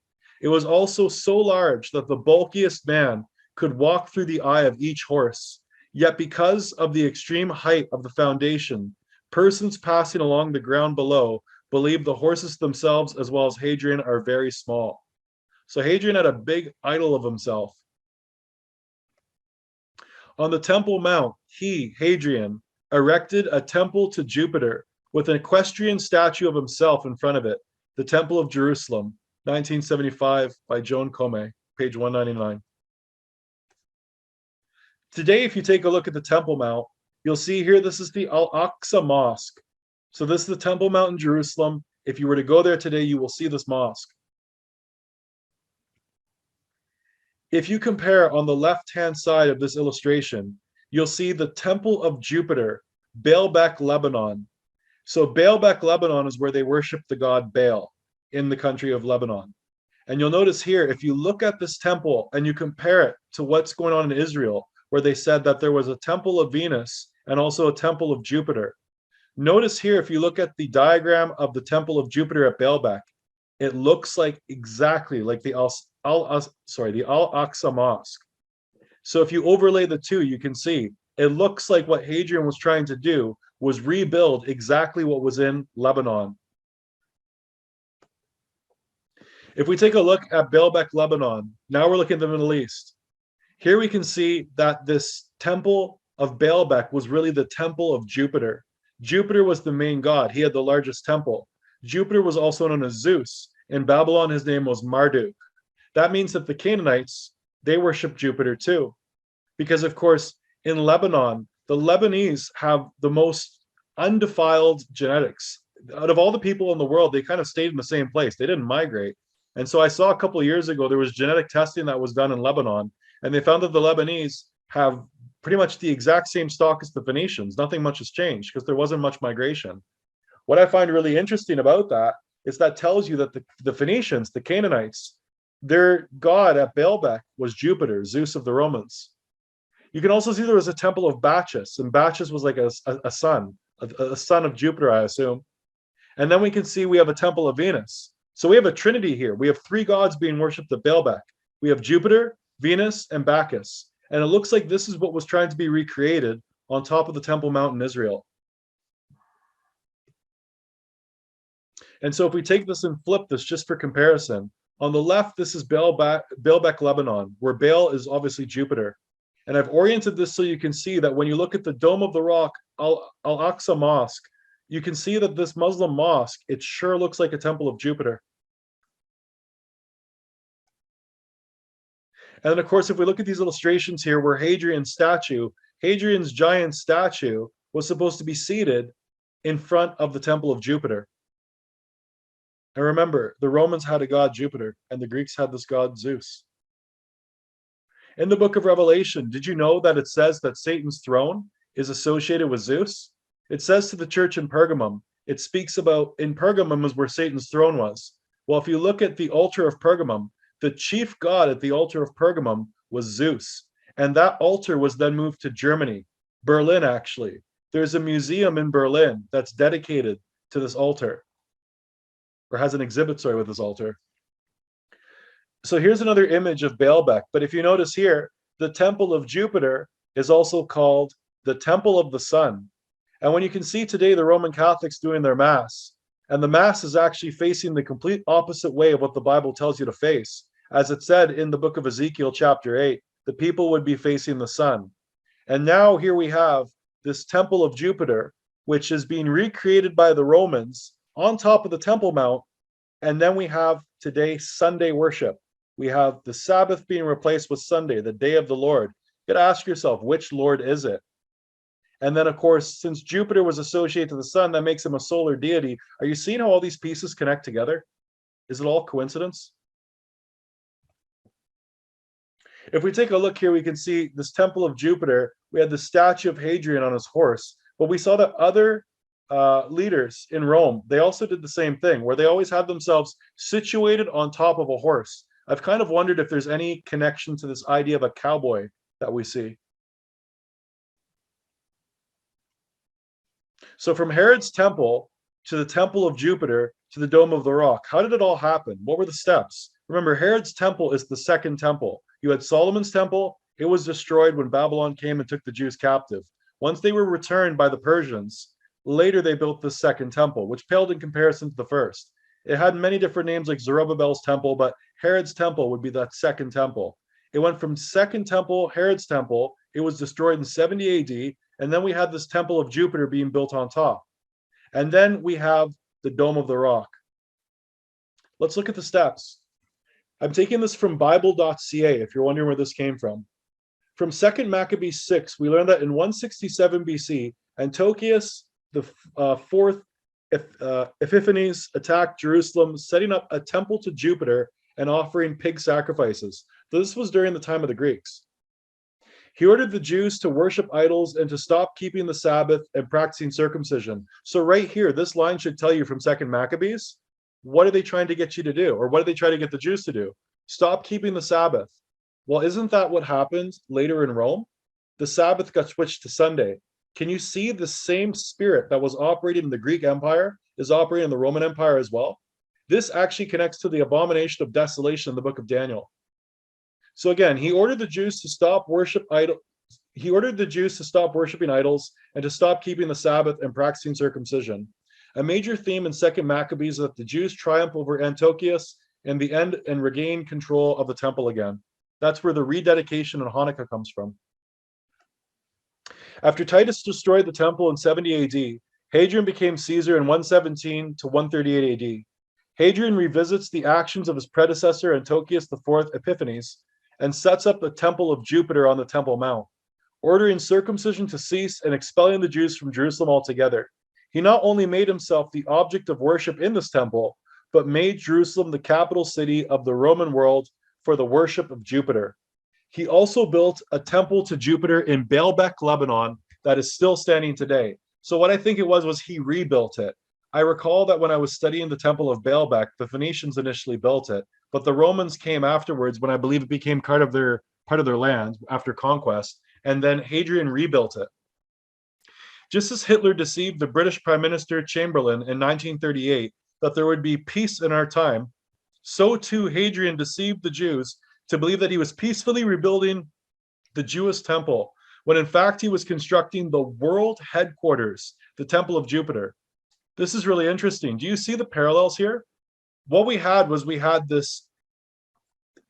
It was also so large that the bulkiest man could walk through the eye of each horse. Yet because of the extreme height of the foundation, persons passing along the ground below believe the horses themselves as well as Hadrian are very small. So Hadrian had a big idol of himself. On the Temple Mount, he, Hadrian, erected a temple to Jupiter with an equestrian statue of himself in front of it, the Temple of Jerusalem, 1975 by Joan Comey, page 199. Today, if you take a look at the Temple Mount, you'll see here, this is the Al-Aqsa Mosque. So this is the Temple Mount in Jerusalem. If you were to go there today, you will see this mosque. If you compare on the left-hand side of this illustration, you'll see the Temple of Jupiter, Baalbek, Lebanon. So Baalbek, Lebanon is where they worship the god Baal in the country of Lebanon. And you'll notice here, if you look at this temple and you compare it to what's going on in Israel, where they said that there was a temple of Venus and also a temple of Jupiter. Notice here, if you look at the diagram of the temple of Jupiter at Baalbek, it looks like exactly like the Al-Aqsa Mosque. So if you overlay the two, you can see it looks like what Hadrian was trying to do was rebuild exactly what was in Lebanon. If we take a look at Baalbek, Lebanon, now we're looking at the Middle East. Here we can see that this temple of Baalbek was really the temple of Jupiter. Jupiter was the main god. He had the largest temple. Jupiter was also known as Zeus. In Babylon, his name was Marduk. That means that the Canaanites, they worship Jupiter too. Because, of course, in Lebanon, the Lebanese have the most undefiled genetics. Out of all the people in the world, they kind of stayed in the same place. They didn't migrate. And so I saw a couple of years ago, there was genetic testing that was done in Lebanon, and they found that the Lebanese have pretty much the exact same stock as the Phoenicians. Nothing much has changed because there wasn't much migration. What I find really interesting about that is that tells you that the Phoenicians, the Canaanites, their god at Baalbek was Jupiter, Zeus of the Romans. You can also see there was a temple of Bacchus, and Bacchus was like a son of Jupiter, I assume. And then we can see we have a temple of Venus. So we have a trinity here. We have three gods being worshipped at Baalbek. We have Jupiter, Venus, and Bacchus. And it looks like this is what was trying to be recreated on top of the Temple Mount in Israel. And so if we take this and flip this just for comparison, on the left, this is Baalbek, Lebanon, where Baal is obviously Jupiter. And I've oriented this so you can see that when you look at the Dome of the Rock, Al-Aqsa Mosque, you can see that this Muslim mosque, it sure looks like a temple of Jupiter. And then, of course, if we look at these illustrations here where Hadrian's giant statue was supposed to be seated in front of the temple of Jupiter. And remember, the Romans had a god Jupiter, and the Greeks had this god Zeus. In the book of Revelation, did you know that it says that Satan's throne is associated with Zeus? It says to the church in Pergamum, it speaks about, in Pergamum is where Satan's throne was. Well, if you look at the altar of Pergamum, the chief god at the altar of Pergamum was Zeus. And that altar was then moved to Germany, Berlin actually. There's a museum in Berlin that's dedicated to this altar, or has an exhibit, sorry, with this altar. So here's another image of Baalbek. But if you notice here, the temple of Jupiter is also called the temple of the sun. And when you can see today the Roman Catholics doing their mass, and the mass is actually facing the complete opposite way of what the Bible tells you to face. As it said in the book of Ezekiel chapter 8, the people would be facing the sun. And now here we have this temple of Jupiter, which is being recreated by the Romans on top of the Temple Mount. And then we have today Sunday worship. We have the Sabbath being replaced with Sunday, the day of the Lord. You got to ask yourself, which Lord is it? And then, of course, since Jupiter was associated to the sun, that makes him a solar deity. Are you seeing how all these pieces connect together? Is it all coincidence? If we take a look here, we can see this temple of Jupiter. We had the statue of Hadrian on his horse, but we saw that other leaders in Rome, they also did the same thing, where they always had themselves situated on top of a horse. I've kind of wondered if there's any connection to this idea of a cowboy that we see. So from Herod's temple to the temple of Jupiter to the Dome of the Rock, how did it all happen? What were the steps? Remember, Herod's temple is the second temple. You had Solomon's temple. It was destroyed when Babylon came and took the Jews captive. Once they were returned by the Persians, later they built the second temple, which paled in comparison to the first. It had many different names like Zerubbabel's temple, but Herod's temple would be that second temple. It went from second temple, Herod's temple. It was destroyed in 70 AD. And then we had this temple of Jupiter being built on top. And then we have the Dome of the Rock. Let's look at the steps. I'm taking this from Bible.ca, if you're wondering where this came from. From 2 Maccabees 6, we learned that in 167 BC, Antiochus the fourth Epiphanes attacked Jerusalem, setting up a temple to Jupiter and offering pig sacrifices. This was during the time of the Greeks. He ordered the Jews to worship idols and to stop keeping the Sabbath and practicing circumcision. So right here, this line should tell you from 2 Maccabees, what are they trying to get you to do? Or what are they trying to get the Jews to do? Stop keeping the Sabbath. Well, isn't that what happened later in Rome? The Sabbath got switched to Sunday. Can you see the same spirit that was operating in the Greek Empire is operating in the Roman Empire as well? This actually connects to the abomination of desolation in the book of Daniel. So again, he ordered the Jews to stop worshiping idols and to stop keeping the Sabbath and practicing circumcision. A major theme in 2 Maccabees is that the Jews triumph over Antiochus and the end and regain control of the temple again. That's where the rededication in Hanukkah comes from. After Titus destroyed the temple in 70 AD, Hadrian became Caesar in 117 to 138 AD. Hadrian revisits the actions of his predecessor Antiochus IV Epiphanes and sets up the temple of Jupiter on the Temple Mount, ordering circumcision to cease and expelling the Jews from Jerusalem altogether. He not only made himself the object of worship in this temple, but made Jerusalem the capital city of the Roman world for the worship of Jupiter. He also built a temple to Jupiter in Baalbek, Lebanon, that is still standing today. So what I think it was he rebuilt it. I recall that when I was studying the Temple of Baalbek, the Phoenicians initially built it, but the Romans came afterwards when I believe it became part of their land after conquest, and then Hadrian rebuilt it. Just as Hitler deceived the British Prime Minister Chamberlain in 1938 that there would be peace in our time, so too Hadrian deceived the Jews to believe that he was peacefully rebuilding the Jewish temple, when in fact he was constructing the world headquarters, the Temple of Jupiter. This is really interesting. Do you see the parallels here? What we had this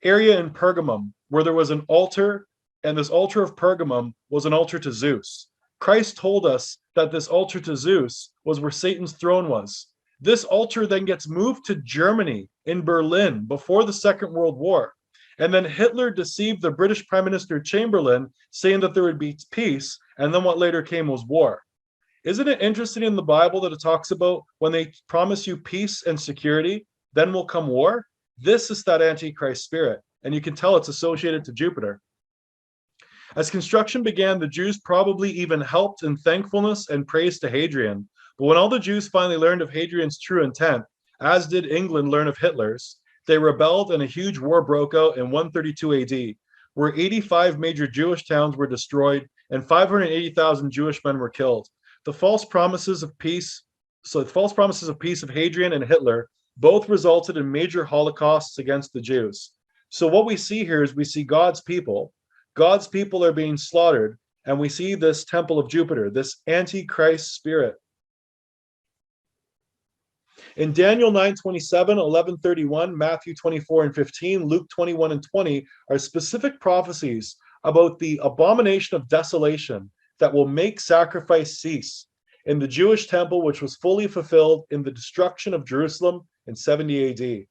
area in Pergamum where there was an altar, and this altar of Pergamum was an altar to Zeus. Christ told us that this altar to Zeus was where Satan's throne was. This altar then gets moved to Germany in Berlin before the Second World War. And then Hitler deceived the British Prime Minister Chamberlain, saying that there would be peace, and then what later came was war. Isn't it interesting in the Bible that it talks about when they promise you peace and security, then will come war? This is that Antichrist spirit, and you can tell it's associated to Jupiter. As construction began, the Jews probably even helped in thankfulness and praise to Hadrian. But when all the Jews finally learned of Hadrian's true intent, as did England learn of Hitler's, they rebelled and a huge war broke out in 132 AD, where 85 major Jewish towns were destroyed and 580,000 Jewish men were killed. The false promises of peace of Hadrian and Hitler both resulted in major holocausts against the Jews. So what we see here is we see God's people are being slaughtered, and we see this temple of Jupiter, this Antichrist spirit. In Daniel 9:27, 11:31, Matthew 24 and 15, Luke 21 and 20 are specific prophecies about the abomination of desolation that will make sacrifice cease in the Jewish temple, which was fully fulfilled in the destruction of Jerusalem in 70 AD.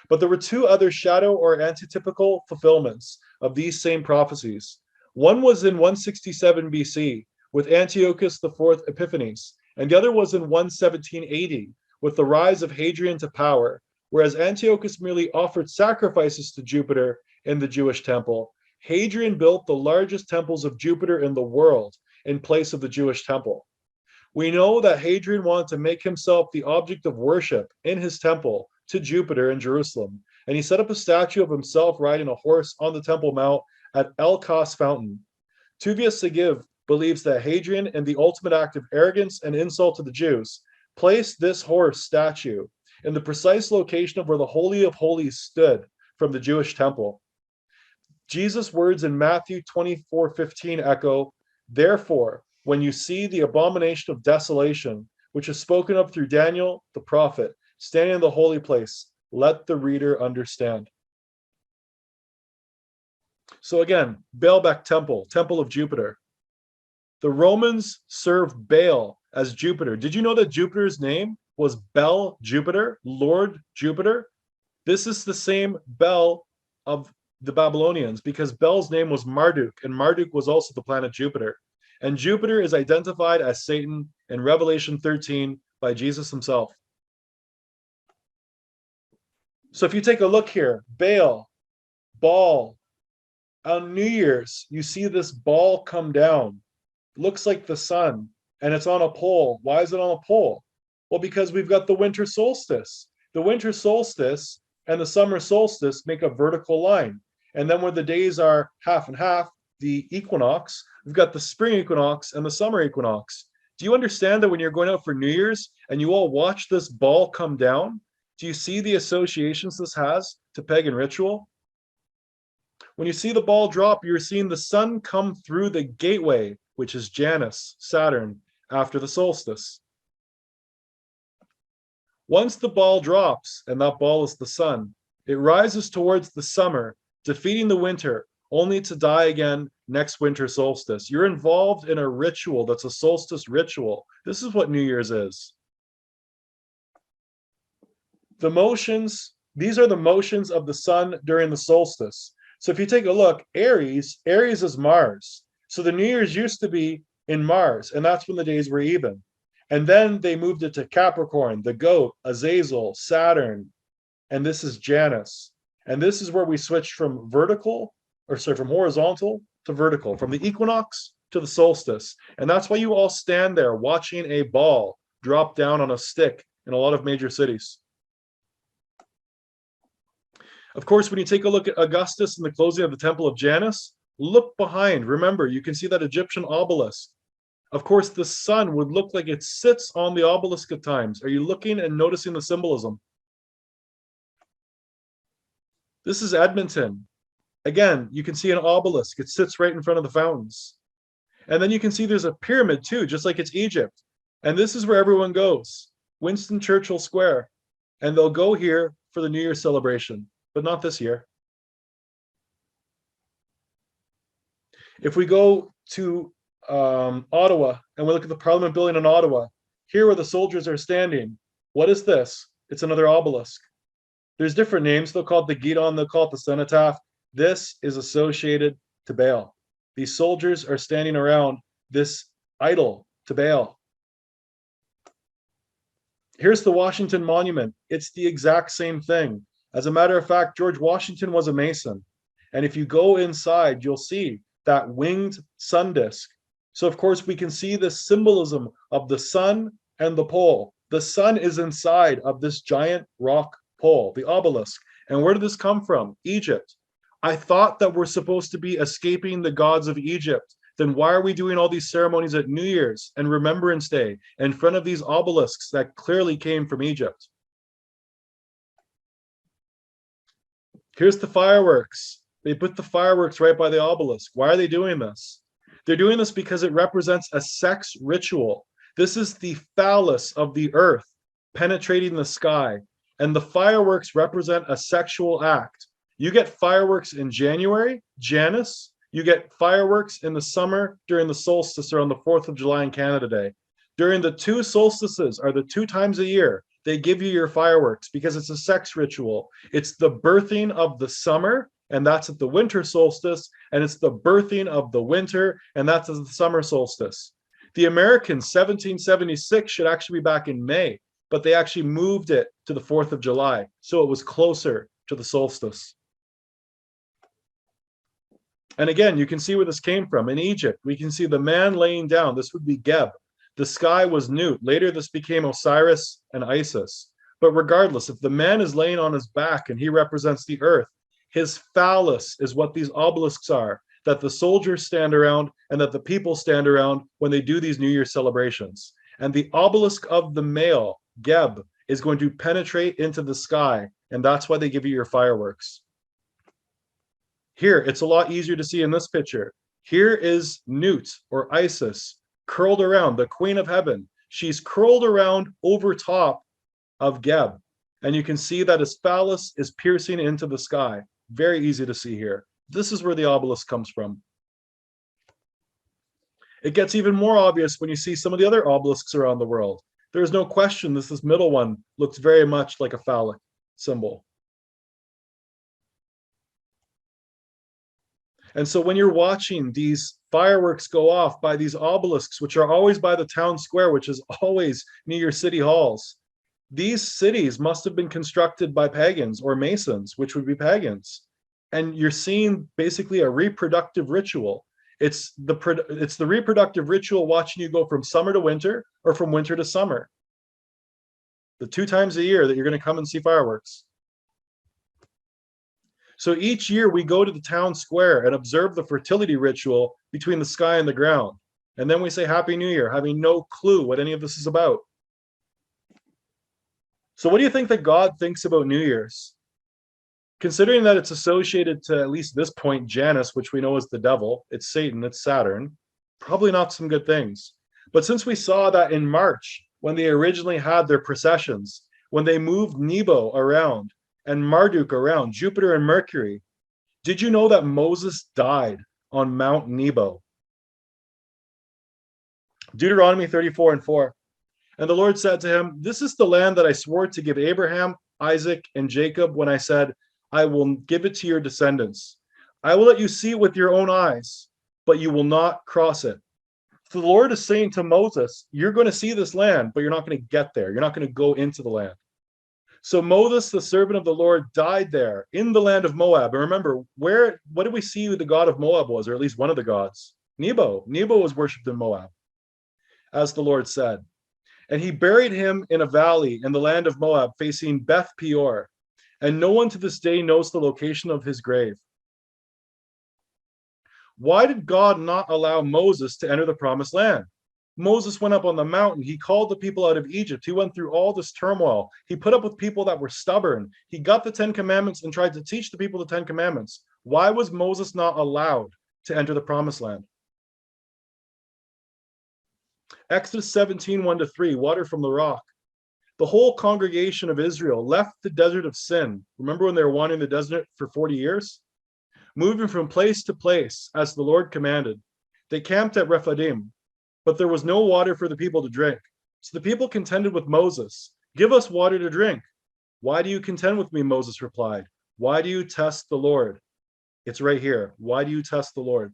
But there were two other shadow or antitypical fulfillments of these same prophecies. One was in 167 BC with Antiochus IV Epiphanes, and the other was in 117 AD with the rise of Hadrian to power, whereas Antiochus merely offered sacrifices to Jupiter in the Jewish temple. Hadrian built the largest temples of Jupiter in the world in place of the Jewish temple. We know that Hadrian wanted to make himself the object of worship in his temple to Jupiter in Jerusalem, and he set up a statue of himself riding a horse on the Temple Mount at El Kos Fountain. Tuvius Sagiv believes that Hadrian, in the ultimate act of arrogance and insult to the Jews, placed this horse statue in the precise location of where the Holy of Holies stood from the Jewish temple. Jesus' words in Matthew 24:15 echo, "Therefore, when you see the abomination of desolation, which is spoken of through Daniel the prophet, standing in the holy place, let the reader understand." So again, Baalbek temple, temple of Jupiter. The Romans served Baal as Jupiter. Did you know that Jupiter's name was Bel Jupiter, Lord Jupiter? This is the same Bel of the Babylonians, because Bel's name was Marduk, and Marduk was also the planet Jupiter. And Jupiter is identified as Satan in Revelation 13 by Jesus himself. So if you take a look here, Baal, on New Year's, you see this ball come down. Looks like the sun, and it's on a pole. Why is it on a pole? Well, because we've got the winter solstice. The winter solstice and the summer solstice make a vertical line. And then where the days are half and half, the equinox, we've got the spring equinox and the summer equinox. Do you understand that when you're going out for New Year's and you all watch this ball come down, do you see the associations this has to pagan ritual? When you see the ball drop, you're seeing the sun come through the gateway, which is Janus, Saturn, after the solstice. Once the ball drops, and that ball is the sun, it rises towards the summer, defeating the winter, only to die again next winter solstice. You're involved in a ritual that's a solstice ritual. This is what New Year's is. These are the motions of the sun during the solstice. So if you take a look, Aries is Mars. So the New Year's used to be in Mars, and that's when the days were even. And then they moved it to Capricorn, the goat, Azazel, Saturn, and this is Janus. And this is where we switched from horizontal to vertical, from the equinox to the solstice. And that's why you all stand there watching a ball drop down on a stick in a lot of major cities. Of course, when you take a look at Augustus and the closing of the Temple of Janus, look behind. Remember, you can see that Egyptian obelisk. Of course, the sun would look like it sits on the obelisk at times. Are you looking and noticing the symbolism? This is Edmonton. Again, you can see an obelisk. It sits right in front of the fountains. And then you can see there's a pyramid too, just like it's Egypt. And this is where everyone goes, Winston Churchill Square. And they'll go here for the New Year's celebration, but not this year. If we go to Ottawa and we look at the Parliament building in Ottawa, here where the soldiers are standing, what is this? It's another obelisk. There's different names. They'll call it the Guidon, they'll call it the cenotaph. This is associated to Baal. These soldiers are standing around this idol to Baal. Here's the Washington Monument. It's the exact same thing. As a matter of fact, George Washington was a Mason. And if you go inside, you'll see that winged sun disk. So, of course, we can see the symbolism of the sun and the pole. The sun is inside of this giant rock pole, the obelisk. And where did this come from? Egypt. I thought that we're supposed to be escaping the gods of Egypt. Then why are we doing all these ceremonies at New Year's and Remembrance Day in front of these obelisks that clearly came from Egypt? Here's the fireworks. They put the fireworks right by the obelisk. Why are they doing this? They're doing this because it represents a sex ritual. This is the phallus of the earth penetrating the sky, and the fireworks represent a sexual act. You get fireworks in January, Janus. You get fireworks in the summer during the solstice or on the 4th of July in Canada Day. During the two solstices, are the 2 times a year, they give you your fireworks because it's a sex ritual. It's the birthing of the summer, and that's at the winter solstice, and it's the birthing of the winter, and that's at the summer solstice. The Americans, 1776, should actually be back in May, but they actually moved it to the 4th of July, so it was closer to the solstice. And again, you can see where this came from. In Egypt, we can see the man laying down. This would be Geb. The sky was Nut. Later, this became Osiris and Isis. But regardless, if the man is laying on his back and he represents the earth, his phallus is what these obelisks are, that the soldiers stand around and that the people stand around when they do these New Year celebrations. And the obelisk of the male, Geb, is going to penetrate into the sky, and that's why they give you your fireworks. Here, it's a lot easier to see in this picture. Here is Nut, or Isis, curled around, the queen of heaven. She's curled around over top of Geb. And you can see that his phallus is piercing into the sky. Very easy to see here. This is where the obelisk comes from. It gets even more obvious when you see some of the other obelisks around the world. There's no question this middle one looks very much like a phallic symbol. And so when you're watching these fireworks go off by these obelisks, which are always by the town square, which is always near your city halls, these cities must have been constructed by pagans or Masons, which would be pagans. And you're seeing basically a reproductive ritual. It's the reproductive ritual watching you go from summer to winter or from winter to summer. The 2 times a year that you're going to come and see fireworks. So each year we go to the town square and observe the fertility ritual between the sky and the ground. And then we say Happy New Year, having no clue what any of this is about. So what do you think that God thinks about New Year's? Considering that it's associated to, at least this point, Janus, which we know is the devil, it's Satan, it's Saturn, probably not some good things. But since we saw that in March, when they originally had their processions, when they moved Nebo around, and Marduk around, Jupiter and Mercury. Did you know that Moses died on Mount Nebo? Deuteronomy 34:4. And the Lord said to him, "This is the land that I swore to give Abraham, Isaac, and Jacob when I said, I will give it to your descendants. I will let you see it with your own eyes, but you will not cross it." So the Lord is saying to Moses, you're going to see this land, but you're not going to get there. You're not going to go into the land. So Moses, the servant of the Lord, died there in the land of Moab. And remember, what did we see who the god of Moab was, or at least one of the gods? Nebo. Nebo was worshipped in Moab, as the Lord said. And he buried him in a valley in the land of Moab, facing Beth Peor. And no one to this day knows the location of his grave. Why did God not allow Moses to enter the promised land? Moses went up on the mountain. He called the people out of Egypt. He went through all this turmoil. He put up with people that were stubborn. He got the 10 Commandments and tried to teach the people the 10 Commandments. Why was Moses not allowed to enter the promised land? Exodus 17:1-3, water from the rock. The whole congregation of Israel left the desert of Sin. Remember when they were wandering the desert for 40 years? Moving from place to place as the Lord commanded. They camped at Rephidim, but there was no water for the people to drink. So the people contended with Moses. "Give us water to drink." "Why do you contend with me?" Moses replied. "Why do you test the Lord?" It's right here. Why do you test the Lord?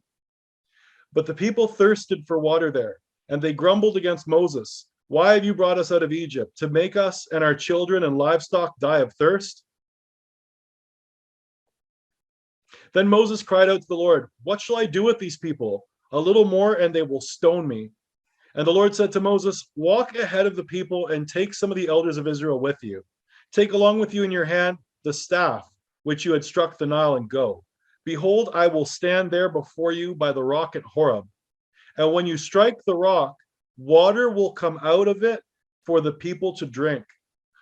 But the people thirsted for water there, and they grumbled against Moses. Why have you brought us out of Egypt? To make us and our children and livestock die of thirst? Then Moses cried out to the Lord, what shall I do with these people? A little more and they will stone me. And the Lord said to Moses, walk ahead of the people and take some of the elders of Israel with you. Take along with you in your hand the staff which you had struck the Nile, and go. Behold, I will stand there before you by the rock at Horeb. And when you strike the rock, water will come out of it for the people to drink.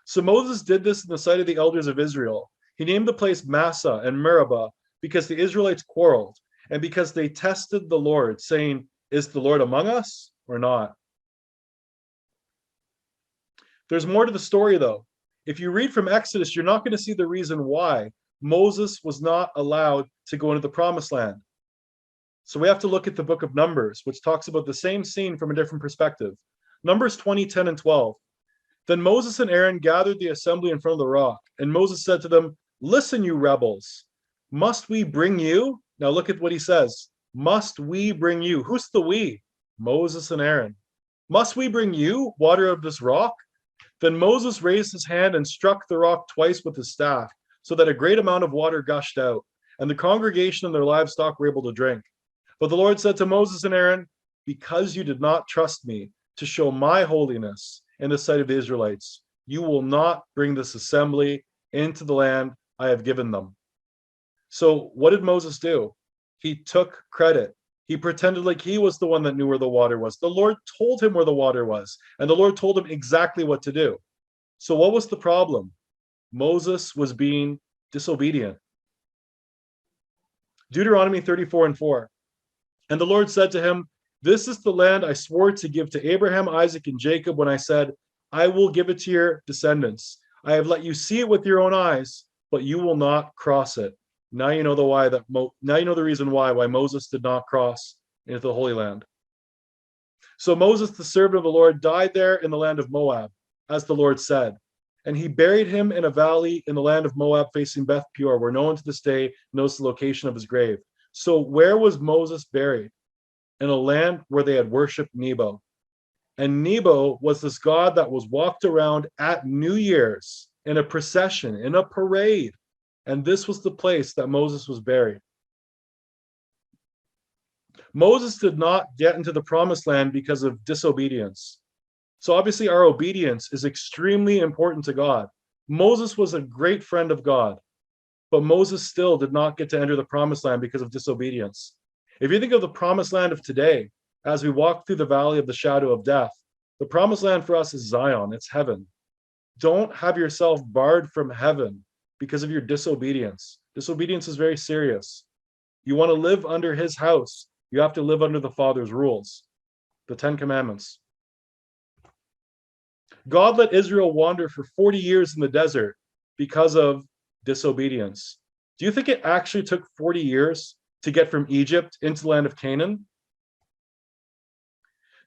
So Moses did this in the sight of the elders of Israel. He named the place Massah and Meribah because the Israelites quarreled and because they tested the Lord, saying, is the Lord among us or not? There's more to the story, though. If you read from Exodus, you're not going to see the reason why Moses was not allowed to go into the promised land. So we have to look at the book of Numbers, which talks about the same scene from a different perspective. Numbers 20, 10, and 12. Then Moses and Aaron gathered the assembly in front of the rock, and Moses said to them, listen, you rebels, must we bring you? Now look at what he says. Must we bring you? Who's the we? Moses and Aaron. Must we bring you water of this rock? Then Moses raised his hand and struck the rock twice with his staff, so that a great amount of water gushed out, and the congregation and their livestock were able to drink. But the Lord said to Moses and Aaron, because you did not trust me to show my holiness in the sight of the Israelites, you will not bring this assembly into the land I have given them. So what did Moses do? He took credit. He pretended like he was the one that knew where the water was. The Lord told him where the water was, and the Lord told him exactly what to do. So what was the problem? Moses was being disobedient. Deuteronomy 34 and 4. And the Lord said to him, this is the land I swore to give to Abraham, Isaac, and Jacob when I said, I will give it to your descendants. I have let you see it with your own eyes, but you will not cross it. Now you know the reason why Moses did not cross into the Holy Land. So Moses, the servant of the Lord, died there in the land of Moab, as the Lord said. And he buried him in a valley in the land of Moab facing Beth Peor, where no one to this day knows the location of his grave. So where was Moses buried? In a land where they had worshipped Nebo. And Nebo was this god that was walked around at New Year's in a procession, in a parade. And this was the place that Moses was buried. Moses did not get into the promised land because of disobedience. So obviously our obedience is extremely important to God. Moses was a great friend of God, but Moses still did not get to enter the promised land because of disobedience. If you think of the promised land of today, as we walk through the valley of the shadow of death, the promised land for us is Zion, it's heaven. Don't have yourself barred from heaven because of your disobedience. Disobedience is very serious. You want to live under his house, you have to live under the Father's rules, the 10 Commandments. God let Israel wander for 40 years in the desert because of disobedience. Do you think it actually took 40 years to get from Egypt into the land of Canaan?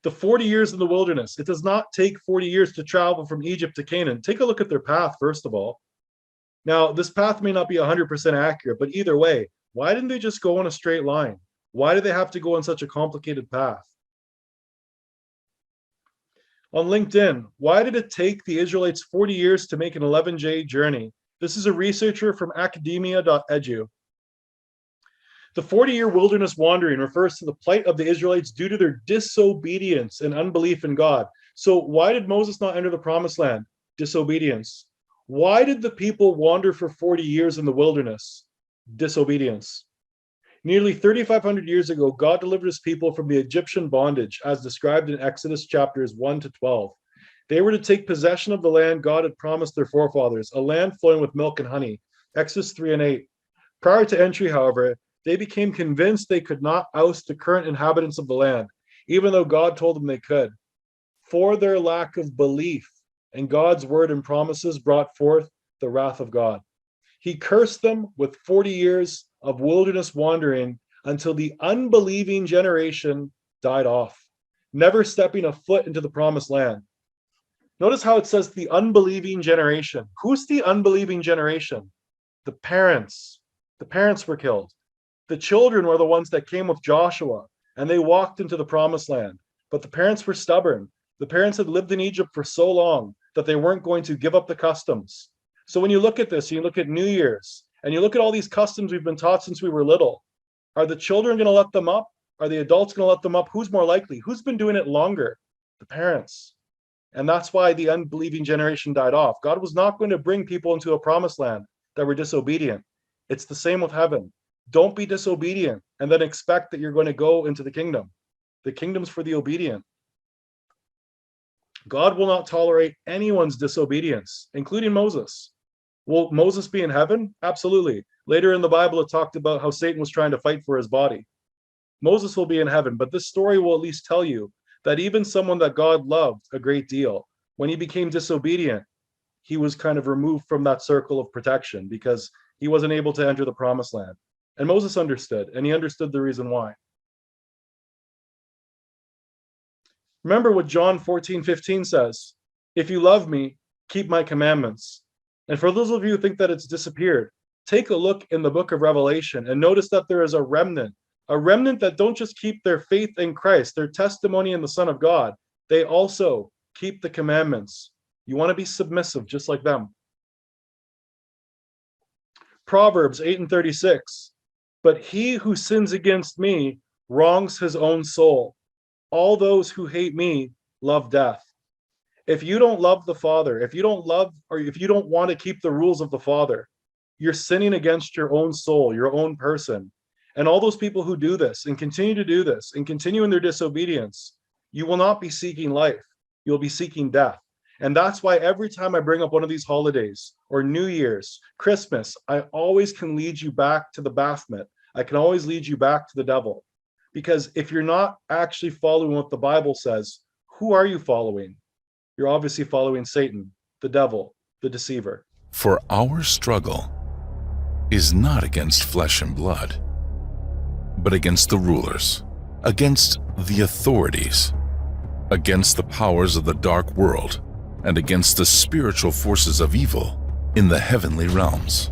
The 40 years in the wilderness, it does not take 40 years to travel from Egypt to Canaan. Take a look at their path, first of all. Now, this path may not be 100% accurate, but either way, why didn't they just go in a straight line? Why do they have to go on such a complicated path? On LinkedIn, why did it take the Israelites 40 years to make an 11J journey? This is a researcher from academia.edu. The 40-year wilderness wandering refers to the plight of the Israelites due to their disobedience and unbelief in God. So why did Moses not enter the promised land? Disobedience. Why did the people wander for 40 years in the wilderness? Disobedience. Nearly 3,500 years ago, God delivered his people from the Egyptian bondage, as described in Exodus chapters 1 to 12. They were to take possession of the land God had promised their forefathers, a land flowing with milk and honey. Exodus 3 and 8. Prior to entry, however, they became convinced they could not oust the current inhabitants of the land, even though God told them they could. For their lack of belief in God's word and promises brought forth the wrath of God. He cursed them with 40 years of wilderness wandering until the unbelieving generation died off, never stepping a foot into the promised land. Notice how it says the unbelieving generation. Who's the unbelieving generation? The parents. The parents were killed. The children were the ones that came with Joshua, and they walked into the promised land. But the parents were stubborn. The parents had lived in Egypt for so long that they weren't going to give up the customs. So when you look at this, you look at New Year's, and you look at all these customs we've been taught since we were little, are the children going to let them up? Are the adults going to let them up? Who's more likely? Who's been doing it longer? The parents. And that's why the unbelieving generation died off. God was not going to bring people into a promised land that were disobedient. It's the same with heaven. Don't be disobedient and then expect that you're going to go into the kingdom. The kingdom's for the obedient. God will not tolerate anyone's disobedience, including Moses. Will Moses be in heaven? Absolutely. Later in the Bible, it talked about how Satan was trying to fight for his body. Moses will be in heaven, but this story will at least tell you that even someone that God loved a great deal, when he became disobedient, he was kind of removed from that circle of protection because he wasn't able to enter the promised land. And Moses understood, and he understood the reason why. Remember what John 14:15 says, "If you love me, keep my commandments." And for those of you who think that it's disappeared, take a look in the book of Revelation and notice that there is a remnant that don't just keep their faith in Christ, their testimony in the Son of God, they also keep the commandments. You want to be submissive just like them. Proverbs 8:36, "But he who sins against me wrongs his own soul. All those who hate me love death." If you don't love the Father, if you don't love, or if you don't want to keep the rules of the Father, you're sinning against your own soul, your own person. And all those people who do this and continue to do this and continue in their disobedience, you will not be seeking life. You'll be seeking death. And that's why every time I bring up one of these holidays or New Year's, Christmas, I always can lead you back to the Baphomet. I can always lead you back to the devil. Because if you're not actually following what the Bible says, who are you following? You're obviously following Satan, the devil, the deceiver. For our struggle is not against flesh and blood, but against the rulers, against the authorities, against the powers of the dark world, and against the spiritual forces of evil in the heavenly realms.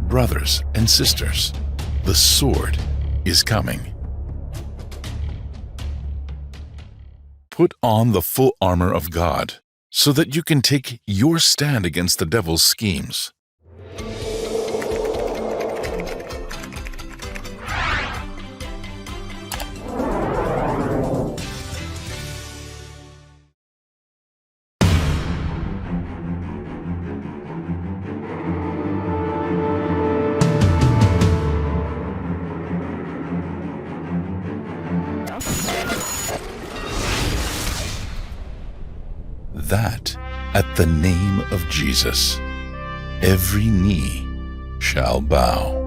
Brothers and sisters, the sword is coming. Put on the full armor of God so that you can take your stand against the devil's schemes. That at the name of Jesus, every knee shall bow.